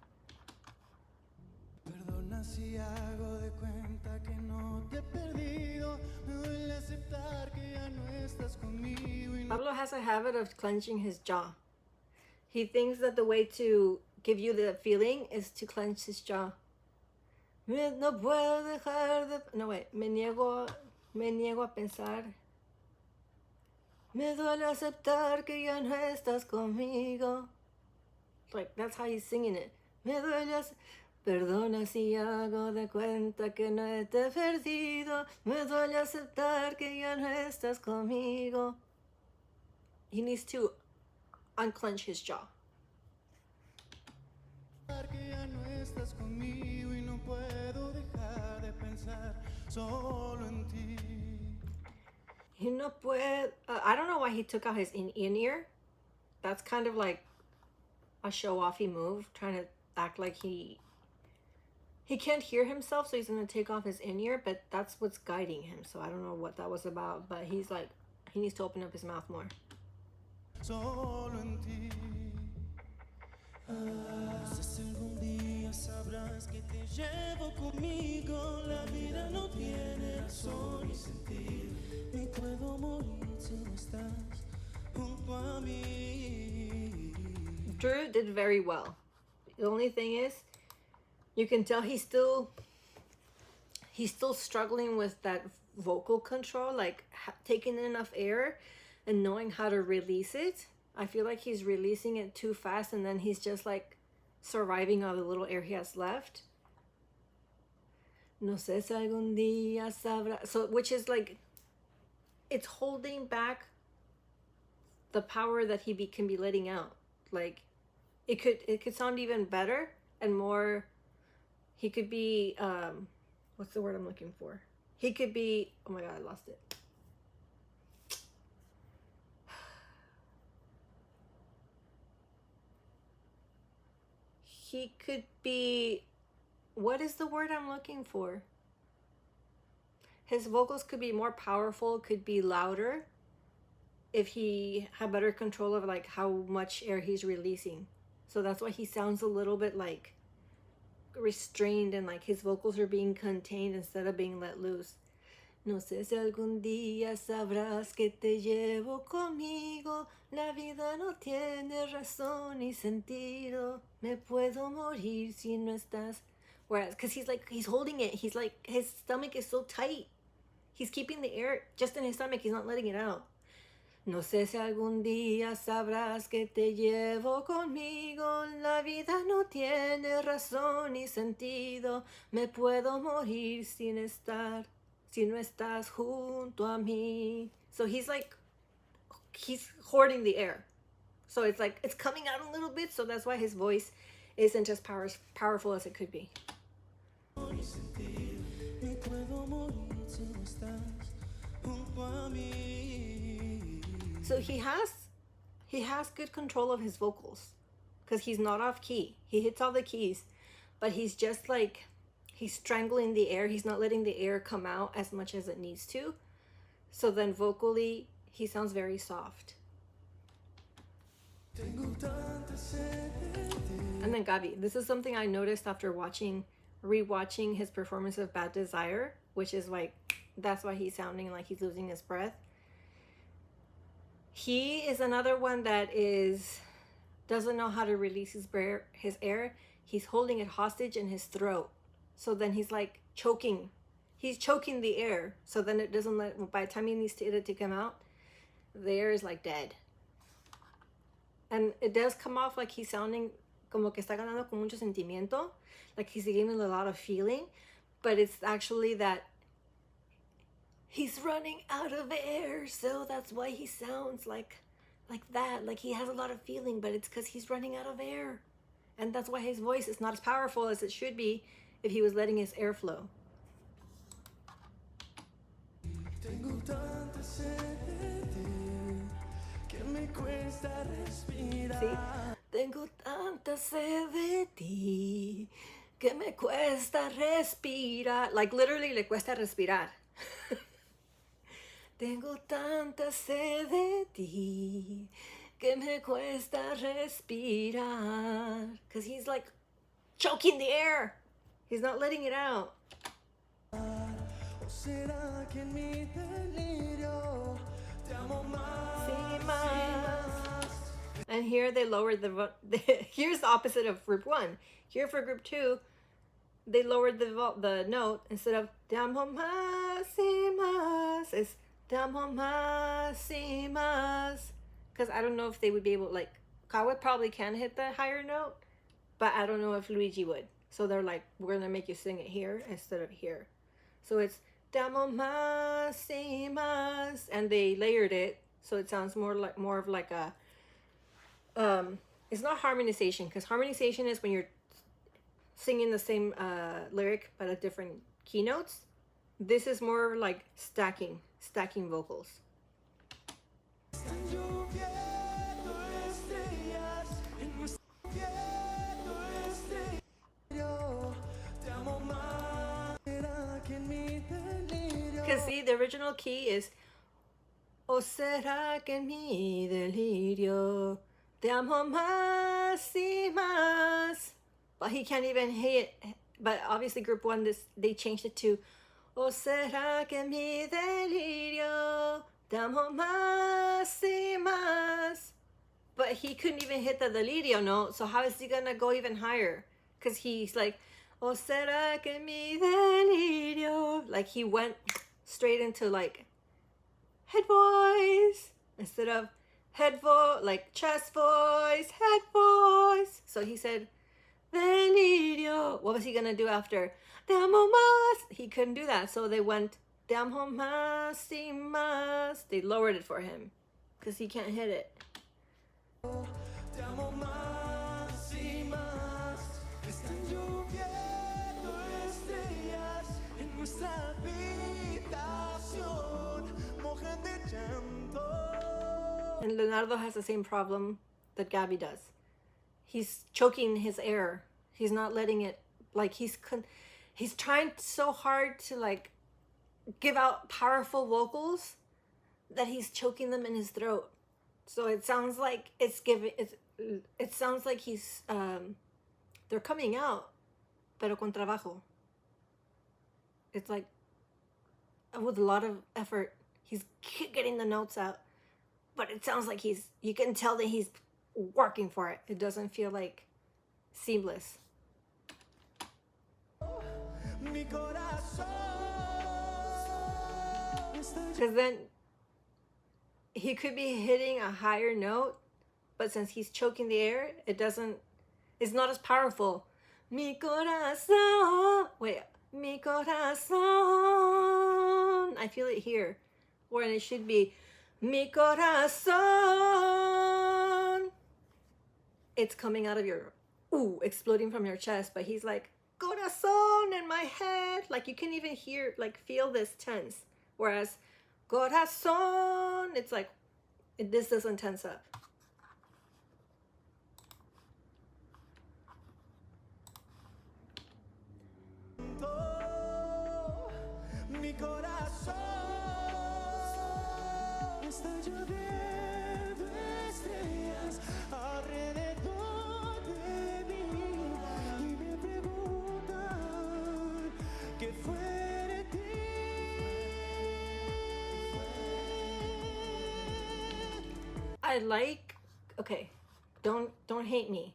Perdona si hago de cuenta que no te he perdido. Me duele aceptar que ya no estás conmigo. Pablo has a habit of clenching his jaw. He thinks that the way to give you the feeling is to clench his jaw. No puedo dejar de... No, wait. Me niego a pensar. Me duele aceptar que ya no estás conmigo. Like, that's how he's singing it. Me duele Perdona si hago de cuenta que no te he perdido. Me duele aceptar que ya no estás conmigo. He needs to unclench his jaw. Que ya no estás conmigo y no puedo dejar de pensar solo en ti. He no puede... I don't know why he took out his in-ear. That's kind of like a show-offy move, trying to act like he can't hear himself, so he's going to take off his in-ear, but that's what's guiding him. So I don't know what that was about, but he's like, he needs to open up his mouth more. Solo en ti. Quizás algún día sabrás que te llevo conmigo. La vida no tiene razón ni sentido. Ni puedo morir si no estás junto a mí. Drew did very well. The only thing is, you can tell he's still struggling with that vocal control, like taking enough air and knowing how to release it. I feel like he's releasing it too fast and then he's just like surviving on the little air he has left. No sé si algún día sabrá. So, which is like, it's holding back the power that he can be letting out. Like, it could sound even better and more. He could be, what's the word I'm looking for? He could be, oh my god, I lost it. He could be, what is the word I'm looking for? His vocals could be more powerful, could be louder if he had better control of like how much air he's releasing. So that's why he sounds a little bit like restrained and like his vocals are being contained instead of being let loose. No sé si algún día sabrás que te llevo conmigo. La vida no tiene razón ni sentido. Me puedo morir si no estás. Whereas, because he's holding it. He's like, his stomach is so tight. He's keeping the air just in his stomach. He's not letting it out. No sé si algún día sabrás que te llevo conmigo. La vida no tiene razón ni sentido. Me puedo morir sin estar. Si no estás junto a mí. So he's like, he's hoarding the air. So it's like, it's coming out a little bit. So that's why his voice isn't as powerful as it could be. So he has good control of his vocals because he's not off key. He hits all the keys, but he's just like, he's strangling the air. He's not letting the air come out as much as it needs to. So then vocally, he sounds very soft. And then Gabi, this is something I noticed after rewatching his performance of Bad Desire, which is like, that's why he's sounding like he's losing his breath. He is another one that doesn't know how to release his air. He's holding it hostage in his throat. So then he's like choking. He's choking the air. So then it doesn't by the time he needs it to come out, the air is like dead. And it does come off like he's sounding como que está ganando con mucho sentimiento. Like he's giving a lot of feeling. But it's actually that he's running out of air. So that's why he sounds like that. Like he has a lot of feeling, but it's because he's running out of air. And that's why his voice is not as powerful as it should be if he was letting his air flow. See? Tengo tanta sed de ti que me cuesta respirar. Like literally le cuesta respirar. Tengo tanta sed de ti que me cuesta respirar. Because he's like choking the air. He's not letting it out. And here they lowered here's the opposite of group 1. Here for group 2, they lowered the note. Instead of te amo más y más, it's te amo más y más. Because I don't know if they would be able, like, Kawa probably can hit the higher note, but I don't know if Luigi would. So they're like, we're going to make you sing it here instead of here. So it's te amo más y más. And they layered it, so it sounds more of like a, it's not harmonization, because harmonization is when you're singing the same lyric but at different keynotes. This is more like stacking vocals. Because see, the original key is O será que en mi delirio te amo más y más. But he can't even hit it. But obviously group 1, they changed it to O será que en mi delirio te amo más y más. But he couldn't even hit the delirio note, so how is he gonna go even higher? Because he's like, O será que mi delirio. Like he went straight into like head voice instead of head voice, like chest voice, head voice. So he said, delirio. What was he gonna do after? Te amo más. He couldn't do that, so they went te amo más y más. They lowered it for him because he can't hit it. Te amo más y más. Están lloviendo estrellas en nuestra vida. And Leonardo has the same problem that Gabby does. He's choking his air. He's not letting it, like he's trying so hard to like give out powerful vocals that he's choking them in his throat. So it sounds like it sounds like he's they're coming out, pero con trabajo. It's like with a lot of effort, he's getting the notes out, but it sounds like you can tell that he's working for it. It doesn't feel like seamless. Because then he could be hitting a higher note, but since he's choking the air, it's not as powerful. Mi corazón. Wait, mi corazón. I feel it here. When it should be mi corazón. It's coming out of your, exploding from your chest, but he's like, corazón in my head. Like you can even hear, like feel this tense. Whereas corazón, it's like, this doesn't tense up. Mi corazón está lloviendo estrellas alrededor de mí y me preguntan qué fue de ti. I like, okay, don't hate me.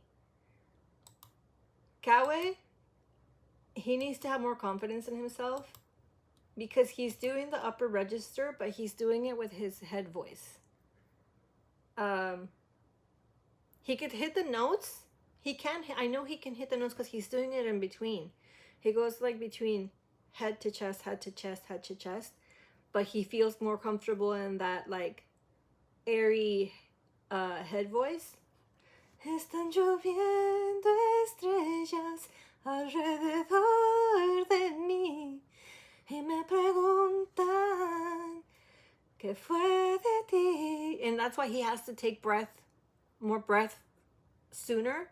Kawe, he needs to have more confidence in himself because he's doing the upper register, but he's doing it with his head voice. He could hit the notes. I know he can hit the notes because he's doing it in between. He goes like between head to chest, head to chest, head to chest, but he feels more comfortable in that like airy head voice. Están lloviendo estrellas alrededor de mí y me preguntan qué fue de ti. And that's why he has to take more breath sooner,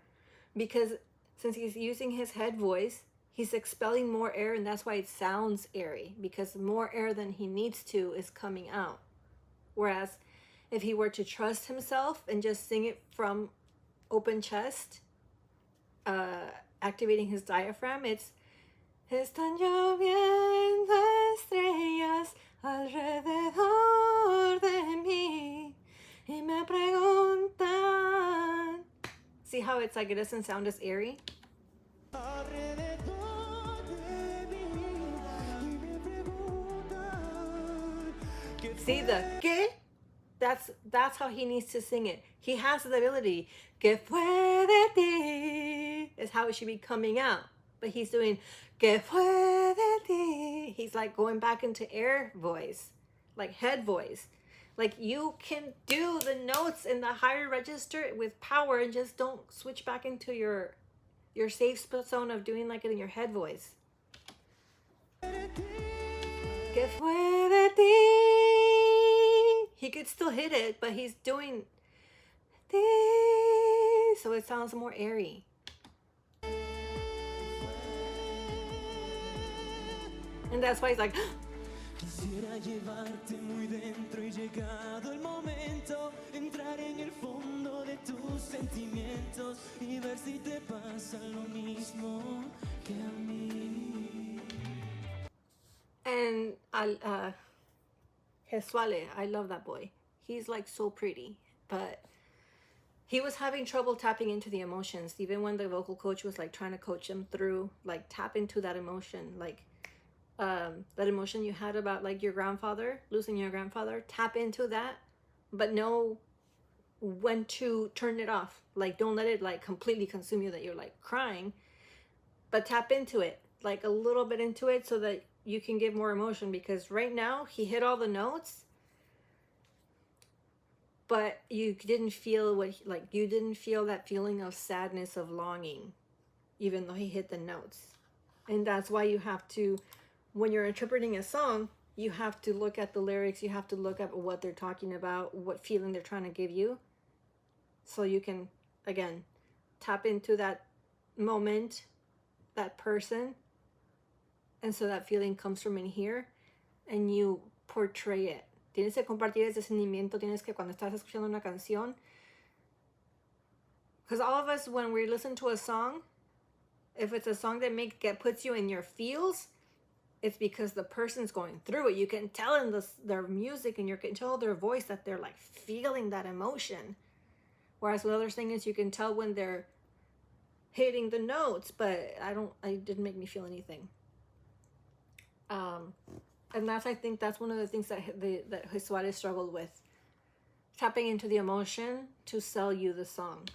because since he's using his head voice, he's expelling more air, and that's why it sounds airy, because more air than he needs to is coming out. Whereas if he were to trust himself and just sing it from open chest, activating his diaphragm, it's Están lloviendo estrellas alrededor de mí y me preguntan. See how it's like it doesn't sound as airy? See the que? That's how he needs to sing it. He has the ability. Que fue de ti is how it should be coming out. But he's doing que fue de ti. He's like going back into air voice, like head voice. Like you can do the notes in the higher register with power and just don't switch back into your safe zone of doing like it in your head voice. Que fue de ti. He could still hit it, but he's doing this, so it sounds more airy. And that's why he's like Quisiera llevarte muy dentro y llegado el momento, entrar en el fondo de tus sentimientos y ver si te pasa lo mismo que a mí. And Jesuale, I love that boy. He's like so pretty, but he was having trouble tapping into the emotions, even when the vocal coach was like trying to coach him through, like tap into that emotion, like that emotion you had about like your grandfather, losing your grandfather, tap into that, but know when to turn it off. Like don't let it like completely consume you that you're like crying, but tap into it, like a little bit into it so that you can give more emotion, because right now he hit all the notes, but you didn't feel you didn't feel that feeling of sadness, of longing, even though he hit the notes. And that's why you have to, when you're interpreting a song, you have to look at the lyrics, you have to look at what they're talking about, what feeling they're trying to give you, so you can, again, tap into that moment, that person, and so that feeling comes from in here, and you portray it. Tienes que compartir ese sentimiento, tienes que, cuando estás escuchando una canción, because all of us, when we listen to a song, if it's a song that puts you in your feels, it's because the person's going through it. You can tell in their music, and you can tell their voice that they're like feeling that emotion. Whereas with other singers, you can tell when they're hitting the notes, but it didn't make me feel anything. And I think that's one of the things that Jesuárez struggled with, tapping into the emotion to sell you the song.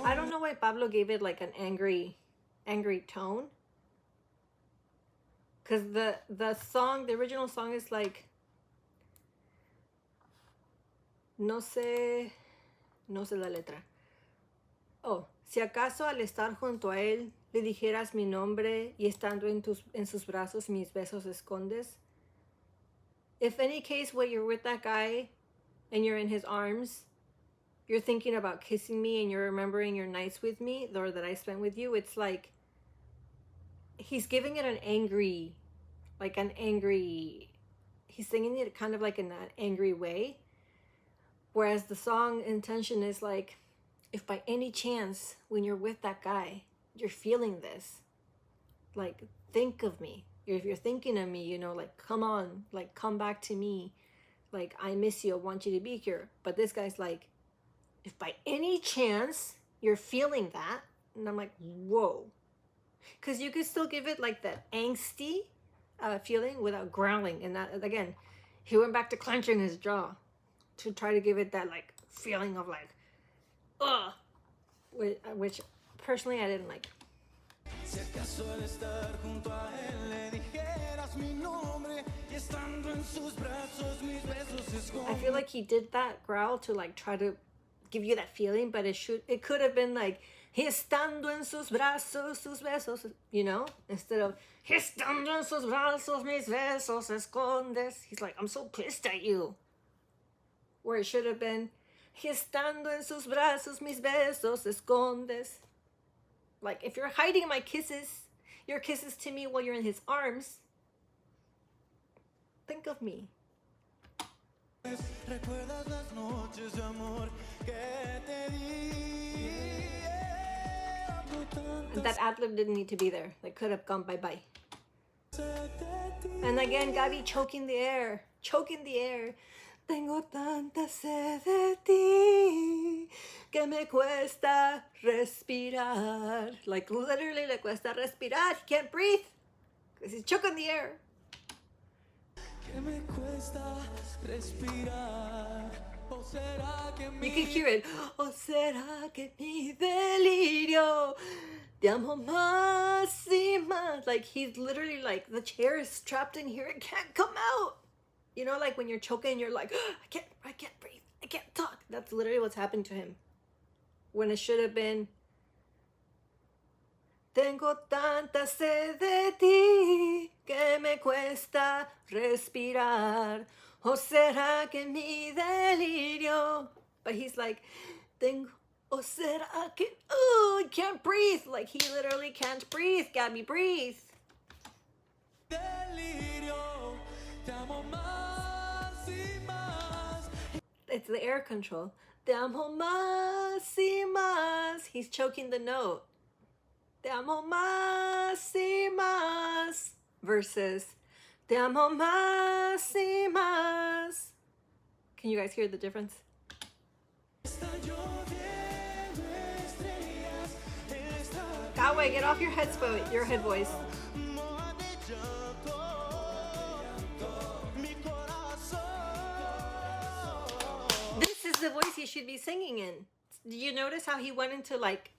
I don't know why Pablo gave it like an angry tone, because the original song is like, no sé la letra. Oh, si acaso al estar junto a él le dijeras mi nombre y estando en sus brazos mis besos escondes. If any case where you're with that guy and you're in his arms, you're thinking about kissing me and you're remembering your nights with me, or that I spent with you, it's like he's giving it he's singing it kind of like in that angry way. Whereas the song intention is like, if by any chance when you're with that guy, you're feeling this, like, think of me. If you're thinking of me, like, come on, like, come back to me. Like, I miss you, I want you to be here. But this guy's like, if by any chance you're feeling that, and I'm like, whoa. Because you could still give it like that angsty feeling without growling. And that, again, he went back to clenching his jaw to try to give it that like feeling of like, ugh, which personally I didn't like. I feel like he did that growl to like try to give you that feeling, but it could have been like, estando en sus brazos sus besos, instead of estando en sus brazos mis besos escondes. He's like, I'm so pissed at you. Where it should have been, estando en sus brazos mis besos escondes. Like, if you're hiding your kisses to me while you're in his arms, think of me. And that ad-lib didn't need to be there. They could have gone bye-bye. And again, Gaby choking the air. Tengo tanta sed de ti que me cuesta respirar. Like, literally le cuesta respirar. He can't breathe because he's choking the air. You can hear it. ¿O será que mi delirio te amo más y más? Like, he's literally like, the chair is trapped in here. It can't come out. Like when you're choking, you're like, oh, I can't breathe. I can't talk. That's literally what's happened to him. When it should have been, tengo tanta sed de ti que me cuesta respirar. ¿O será que mi delirio? But he's like, ¿o será que, I can't breathe. Like, he literally can't breathe. Gabby, breathe. Delirio, te amo más y más. It's the air control. Te amo más y más. He's choking the note. Te amo más y más. Versus, te amo más y más. Can you guys hear the difference? Galway, get off your head voice. This is the voice he should be singing in. Did you notice how he went into like,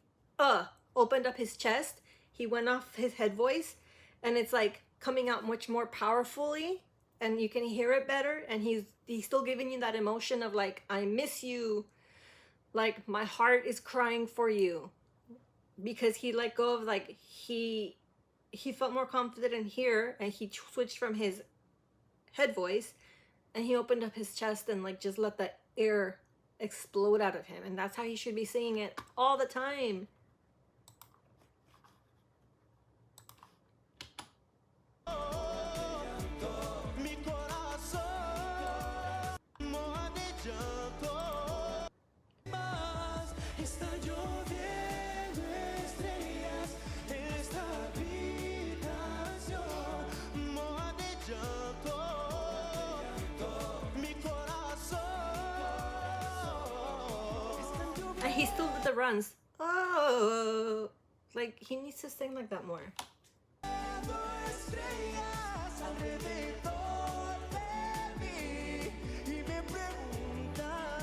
opened up his chest? He went off his head voice, and it's like coming out much more powerfully, and you can hear it better, and he's he's still giving you that emotion of like, I miss you, like my heart is crying for you, because he let go of like he felt more confident in here, and he switched from his head voice, and he opened up his chest and like just let the air explode out of him, and that's how he should be singing it all the time. Está lloviendo estrellas en esta habitación, moja de llanto mi corazón. And he still did the runs. Oh, like he needs to sing like that more. Estrellas alrededor de mí y me preguntan.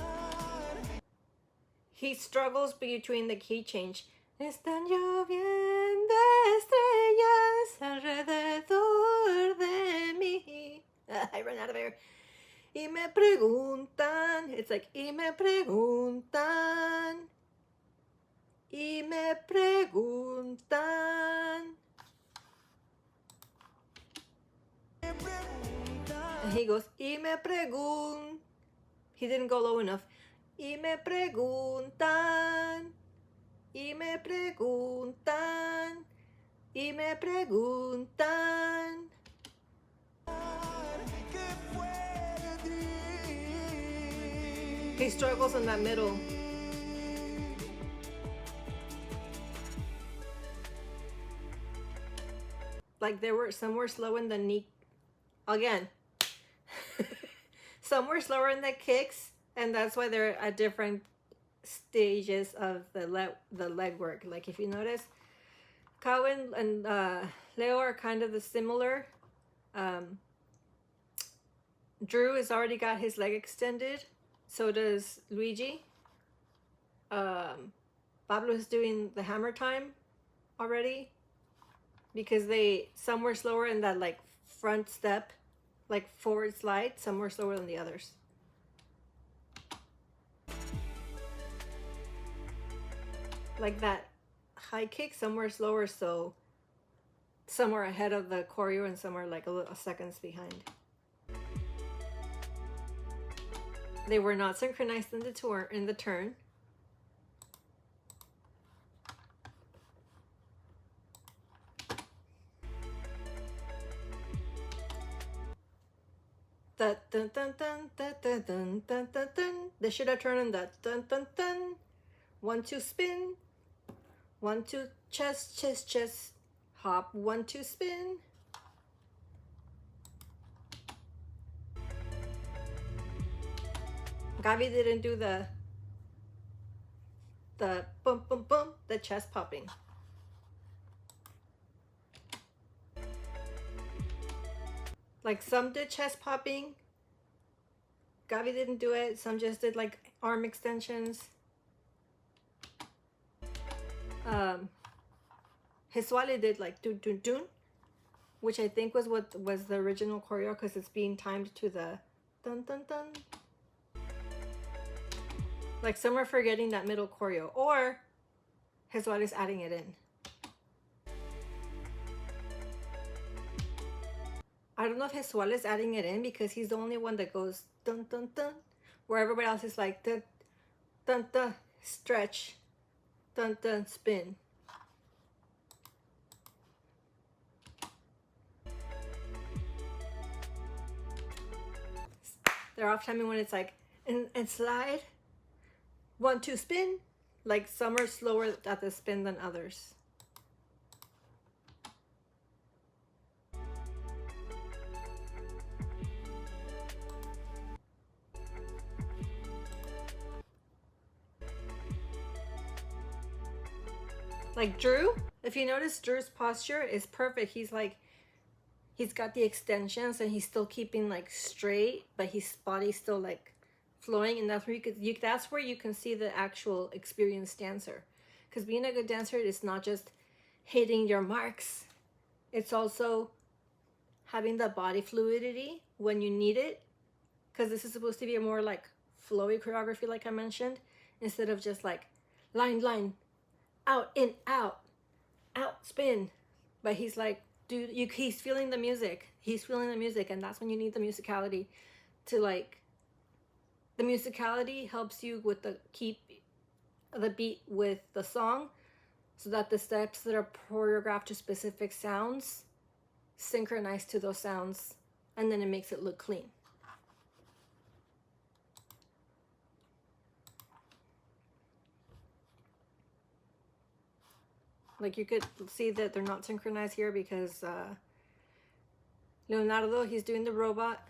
He struggles between the key change. Están lloviendo estrellas alrededor de mí. I ran out of air. Y me preguntan. It's like, y me preguntan. Y me preguntan. And he goes, y me preguntan. He didn't go low enough. Y me preguntan. Y me preguntan. Y me preguntan. He struggles in that middle. Like there were some were slow in the knee. Again. Some were slower in the kicks, and that's why they're at different stages of the leg work. Like if you notice, Cowan and Leo are kind of the similar. Drew has already got his leg extended. So does Luigi. Pablo is doing the hammer time already, because some were slower in that like front step, like forward slide. Some were slower than the others. Like that high kick, some were slower, so some were ahead of the choreo and some were like a seconds behind. They were not synchronized in the turn. Dun, dun, dun, dun, dun, dun, dun, dun, dun, dun. They should have turned in that dun dun dun. 1 2 spin. 1 2 chest chest chest. Hop 1 2 spin. Gavi didn't do the boom boom boom, the chest popping. Like some did chest popping. Gavi didn't do it. Some just did like arm extensions. Hiswali did like dun dun dun, which I think was what was the original choreo, because it's being timed to the dun dun dun. Like some are forgetting that middle choreo, or Hiswali is adding it in. I don't know if Hiswali is adding it in because he's the only one that goes dun dun dun, where everybody else is like dun dun dun, stretch, dun dun, spin. They're off timing when it's like and slide, 1 2 spin. Like some are slower at the spin than others. Like Drew, if you notice, Drew's posture is perfect. He's like, he's got the extensions and he's still keeping like straight, but his body's still like flowing, and that's where that's where you can see the actual experienced dancer. Because being a good dancer is not just hitting your marks, it's also having the body fluidity when you need it. because this is supposed to be a more like flowy choreography, like I mentioned, instead of just like line, line, out, in, out, spin. But he's like, dude, he's feeling the music. He's feeling the music, and that's when you need the musicality to like. The musicality helps you with the keep the beat with the song, so that the steps that are choreographed to specific sounds synchronize to those sounds, and then it makes it look clean. Like you could see that they're not synchronized here because Leonardo, he's doing the robot,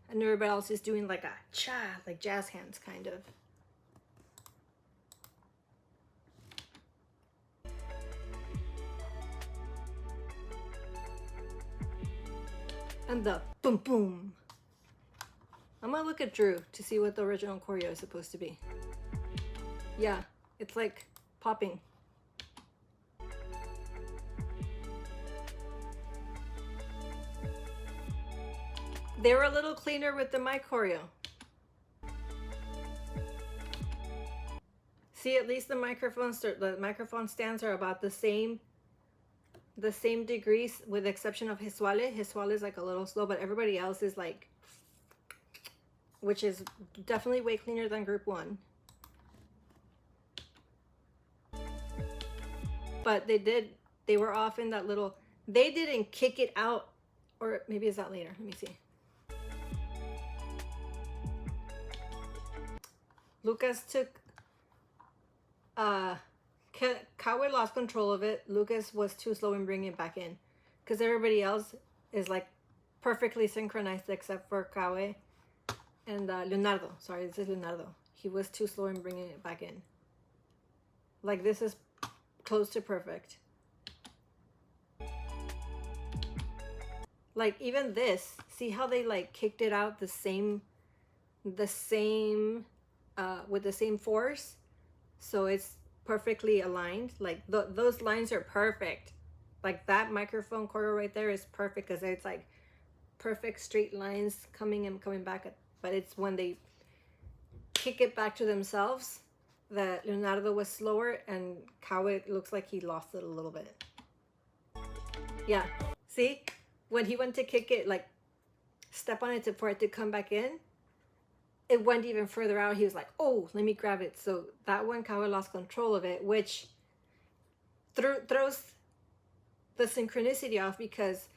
and everybody else is doing like a cha, like jazz hands kind of. And the boom boom. I'm gonna look at Drew to see what the original choreo is supposed to be. Yeah, it's like popping. They were a little cleaner with the mic choreo. See, at least the microphone stands are about the same degrees, with the exception of Jesuale. Jesuale is like a little slow, but everybody else is like, which is definitely way cleaner than group 1. But they were off in that little, they didn't kick it out, or maybe is that later? Let me see. Lucas took, Kawe lost control of it. Lucas was too slow in bringing it back in, because everybody else is like perfectly synchronized except for Kawe and Leonardo. Sorry, this is Leonardo. He was too slow in bringing it back in. Like this is close to perfect. Like even this, see how they like kicked it out the same with the same force, so it's perfectly aligned. Like those lines are perfect. Like that microphone choreo right there is perfect, because it's like perfect straight lines coming and coming back. But it's when they kick it back to themselves that Leonardo was slower, and Kawe looks like he lost it a little bit. Yeah, see, when he went to kick it, like step on it for it to come back in, it went even further out. He was like, oh, let me grab it. So that one, Kawe lost control of it, which throws the synchronicity off, because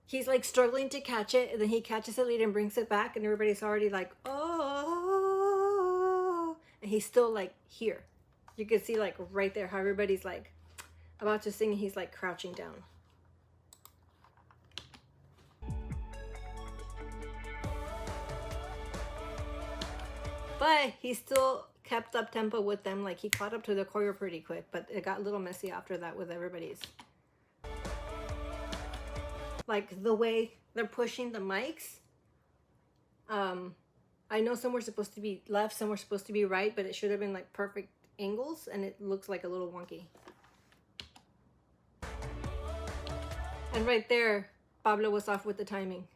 he's like struggling to catch it, and then he catches it later and brings it back, and everybody's already like, oh, and he's still like here. You can see like right there how everybody's like about to sing, and he's like crouching down. But he still kept up tempo with them. Like he caught up to the choreo pretty quick, but it got a little messy after that with everybody's. Like the way they're pushing the mics. I know some were supposed to be left, some were supposed to be right, but it should have been like perfect angles, and it looks like a little wonky. And right there, Pablo was off with the timing.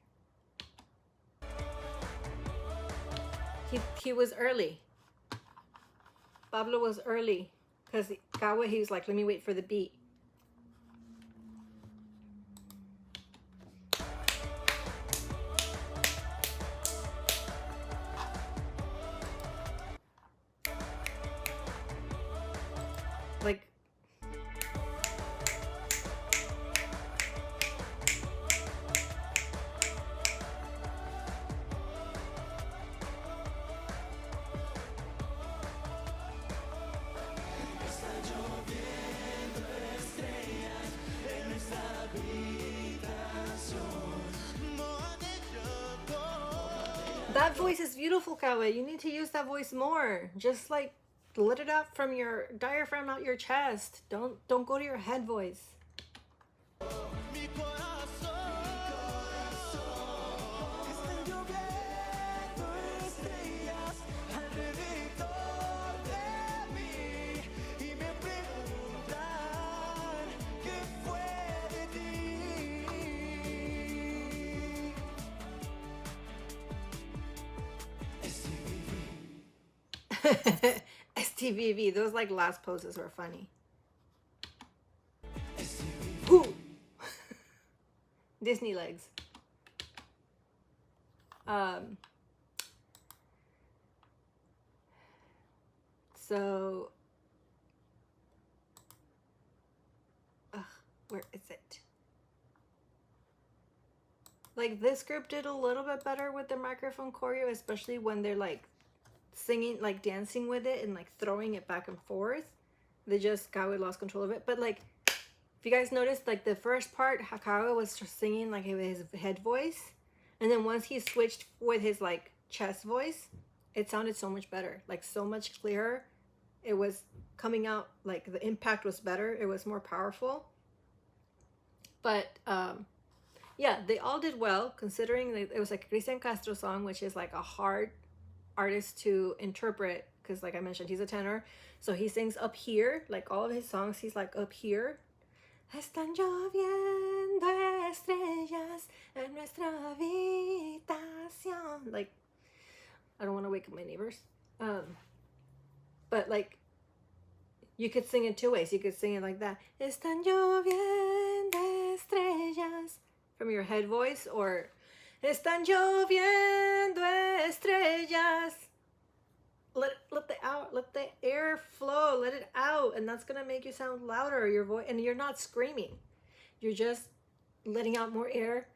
He was early. Pablo was early, because Kawe, he was like, let me wait for the beat. Like, Está lloviendo estrellas en esta habitación. that voice is beautiful, Kawe. You need to use that voice more. Just like let it out from your diaphragm, out your chest. Don't go to your head voice. Mi corazón, están lloviendo estrellas alrededor de mí, y me preguntan qué fue de ti. STVV, those like last poses were funny. Ooh. Disney legs. So, where is it? Like, this group did a little bit better with the microphone choreo, especially when they're like singing, like dancing with it and like throwing it back and forth. They just Kawe lost control of it. But like, if you guys noticed, like the first part, Hakawa was just singing like his head voice, and then once he switched with his like chest voice, it sounded so much better, like so much clearer. It was coming out, like the impact was better. It was more powerful. But yeah, they all did well, considering that it was like a Cristian Castro song, which is like a hard artist to interpret, because like I mentioned, he's a tenor, so he sings up here. Like all of his songs, he's like up here. Están lloviendo estrellas en nuestra habitación. Like, I don't want to wake up my neighbors. But like, you could sing it two ways. You could sing it like that. Están lloviendo estrellas from your head voice, or Están lloviendo estrellas. Let the air flow, let it out, and that's gonna make you sound louder, your voice, and you're not screaming. You're just letting out more air,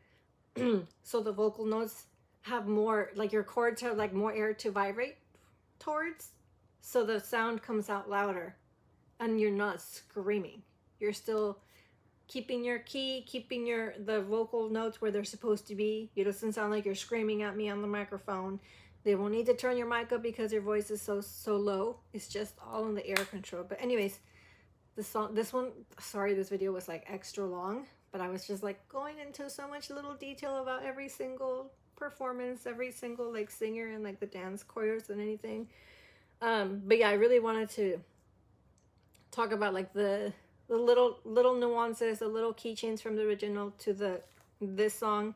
so the vocal notes have more, like your chords have like more air to vibrate towards, so the sound comes out louder, and you're not screaming. You're still keeping your key, keeping the vocal notes where they're supposed to be. It doesn't sound like you're screaming at me on the microphone. They won't need to turn your mic up because your voice is so low. It's just all in the air control. But anyways, this one, sorry, this video was like extra long, but I was just like going into so much little detail about every single performance, every single like singer and like the dance choreos and anything. But yeah, I really wanted to talk about like the little nuances, the little keychains from the original to this song.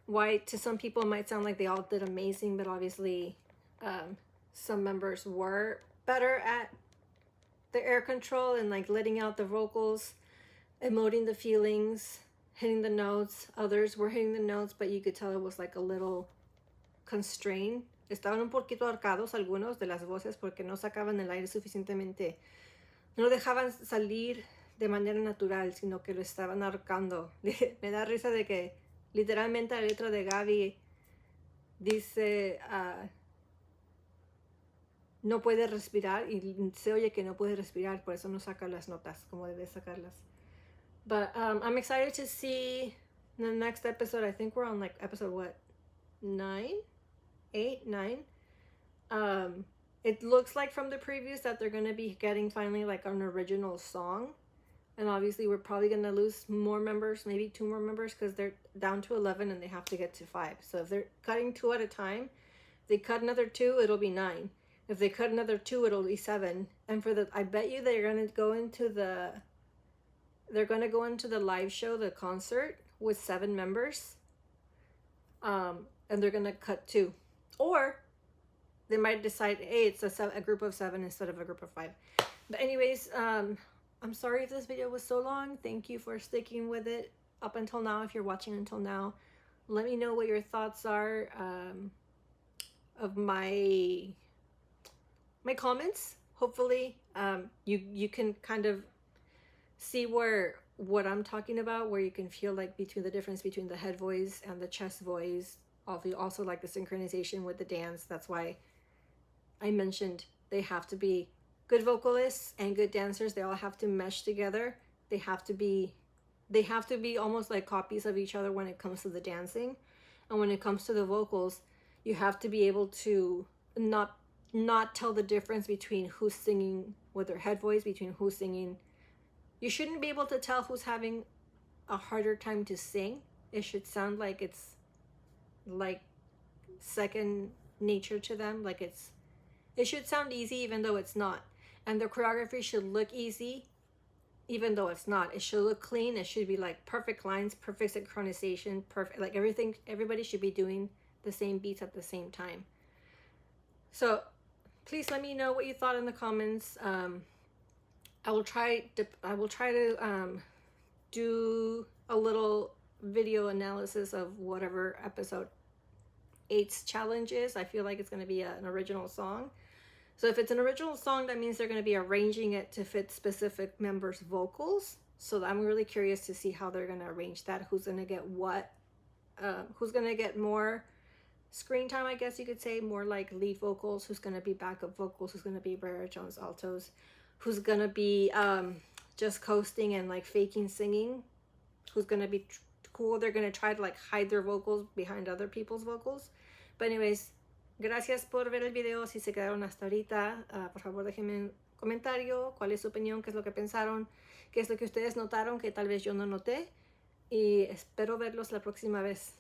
Why to some people it might sound like they all did amazing, but obviously some members were better at the air control and like letting out the vocals, emoting the feelings, hitting the notes. Others were hitting the notes, but you could tell it was like a little constrained. Estaban un poquito ahorcados algunos de las voces porque no sacaban el aire suficientemente. No dejaban salir de manera natural, sino que lo estaban ahorcando. Me da risa de que literalmente la letra de Gaby dice no puede respirar, y se oye que no puede respirar, por eso no saca las notas como debe sacarlas. But I'm excited to see the next episode. I think we're on like episode what, 9? 8, 9. It looks like from the previews that they're going to be getting finally like an original song. And obviously we're probably going to lose more members, maybe 2 more members, because they're down to 11 and they have to get to 5. So if they're cutting 2 at a time, if they cut another 2, it'll be 9. If they cut another 2, it'll be 7. And for I bet you they're going to go into the live show, the concert, with 7 members. And they're going to cut 2. Or they might decide, hey, it's a group of 7 instead of a group of 5. But anyways, I'm sorry if this video was so long. Thank you for sticking with it up until now. If you're watching until now, let me know what your thoughts are of my comments. Hopefully you can kind of see what I'm talking about, where you can feel like the difference between the head voice and the chest voice. Also like the synchronization with the dance. That's why I mentioned they have to be good vocalists and good dancers. They all have to mesh together. They have to be almost like copies of each other when it comes to the dancing. And when it comes to the vocals, you have to be able to not tell the difference between who's singing with their head voice, between who's singing. You shouldn't be able to tell who's having a harder time to sing. It should sound like it's like second nature to them. Like it should sound easy even though it's not. And the choreography should look easy even though it's not. It should look clean. It should be like perfect lines, perfect synchronization, perfect, like everything. Everybody should be doing the same beats at the same time. So please let me know what you thought in the comments. I will try to do a little video analysis of whatever episode 8's challenge is. I feel like it's going to be an original song. So if it's an original song, that means they're going to be arranging it to fit specific members' vocals. So I'm really curious to see how they're going to arrange that. Who's going to get what? Who's going to get more screen time, I guess you could say, more like lead vocals? Who's going to be backup vocals? Who's going to be baritones, altos? Who's going to be just coasting and like faking singing? Who's going to be cool? They're going to try to like hide their vocals behind other people's vocals. But anyways, gracias por ver el video. Si se quedaron hasta ahorita, por favor déjenme un comentario cuál es su opinión, qué es lo que pensaron, qué es lo que ustedes notaron que tal vez yo no noté. Y espero verlos la próxima vez.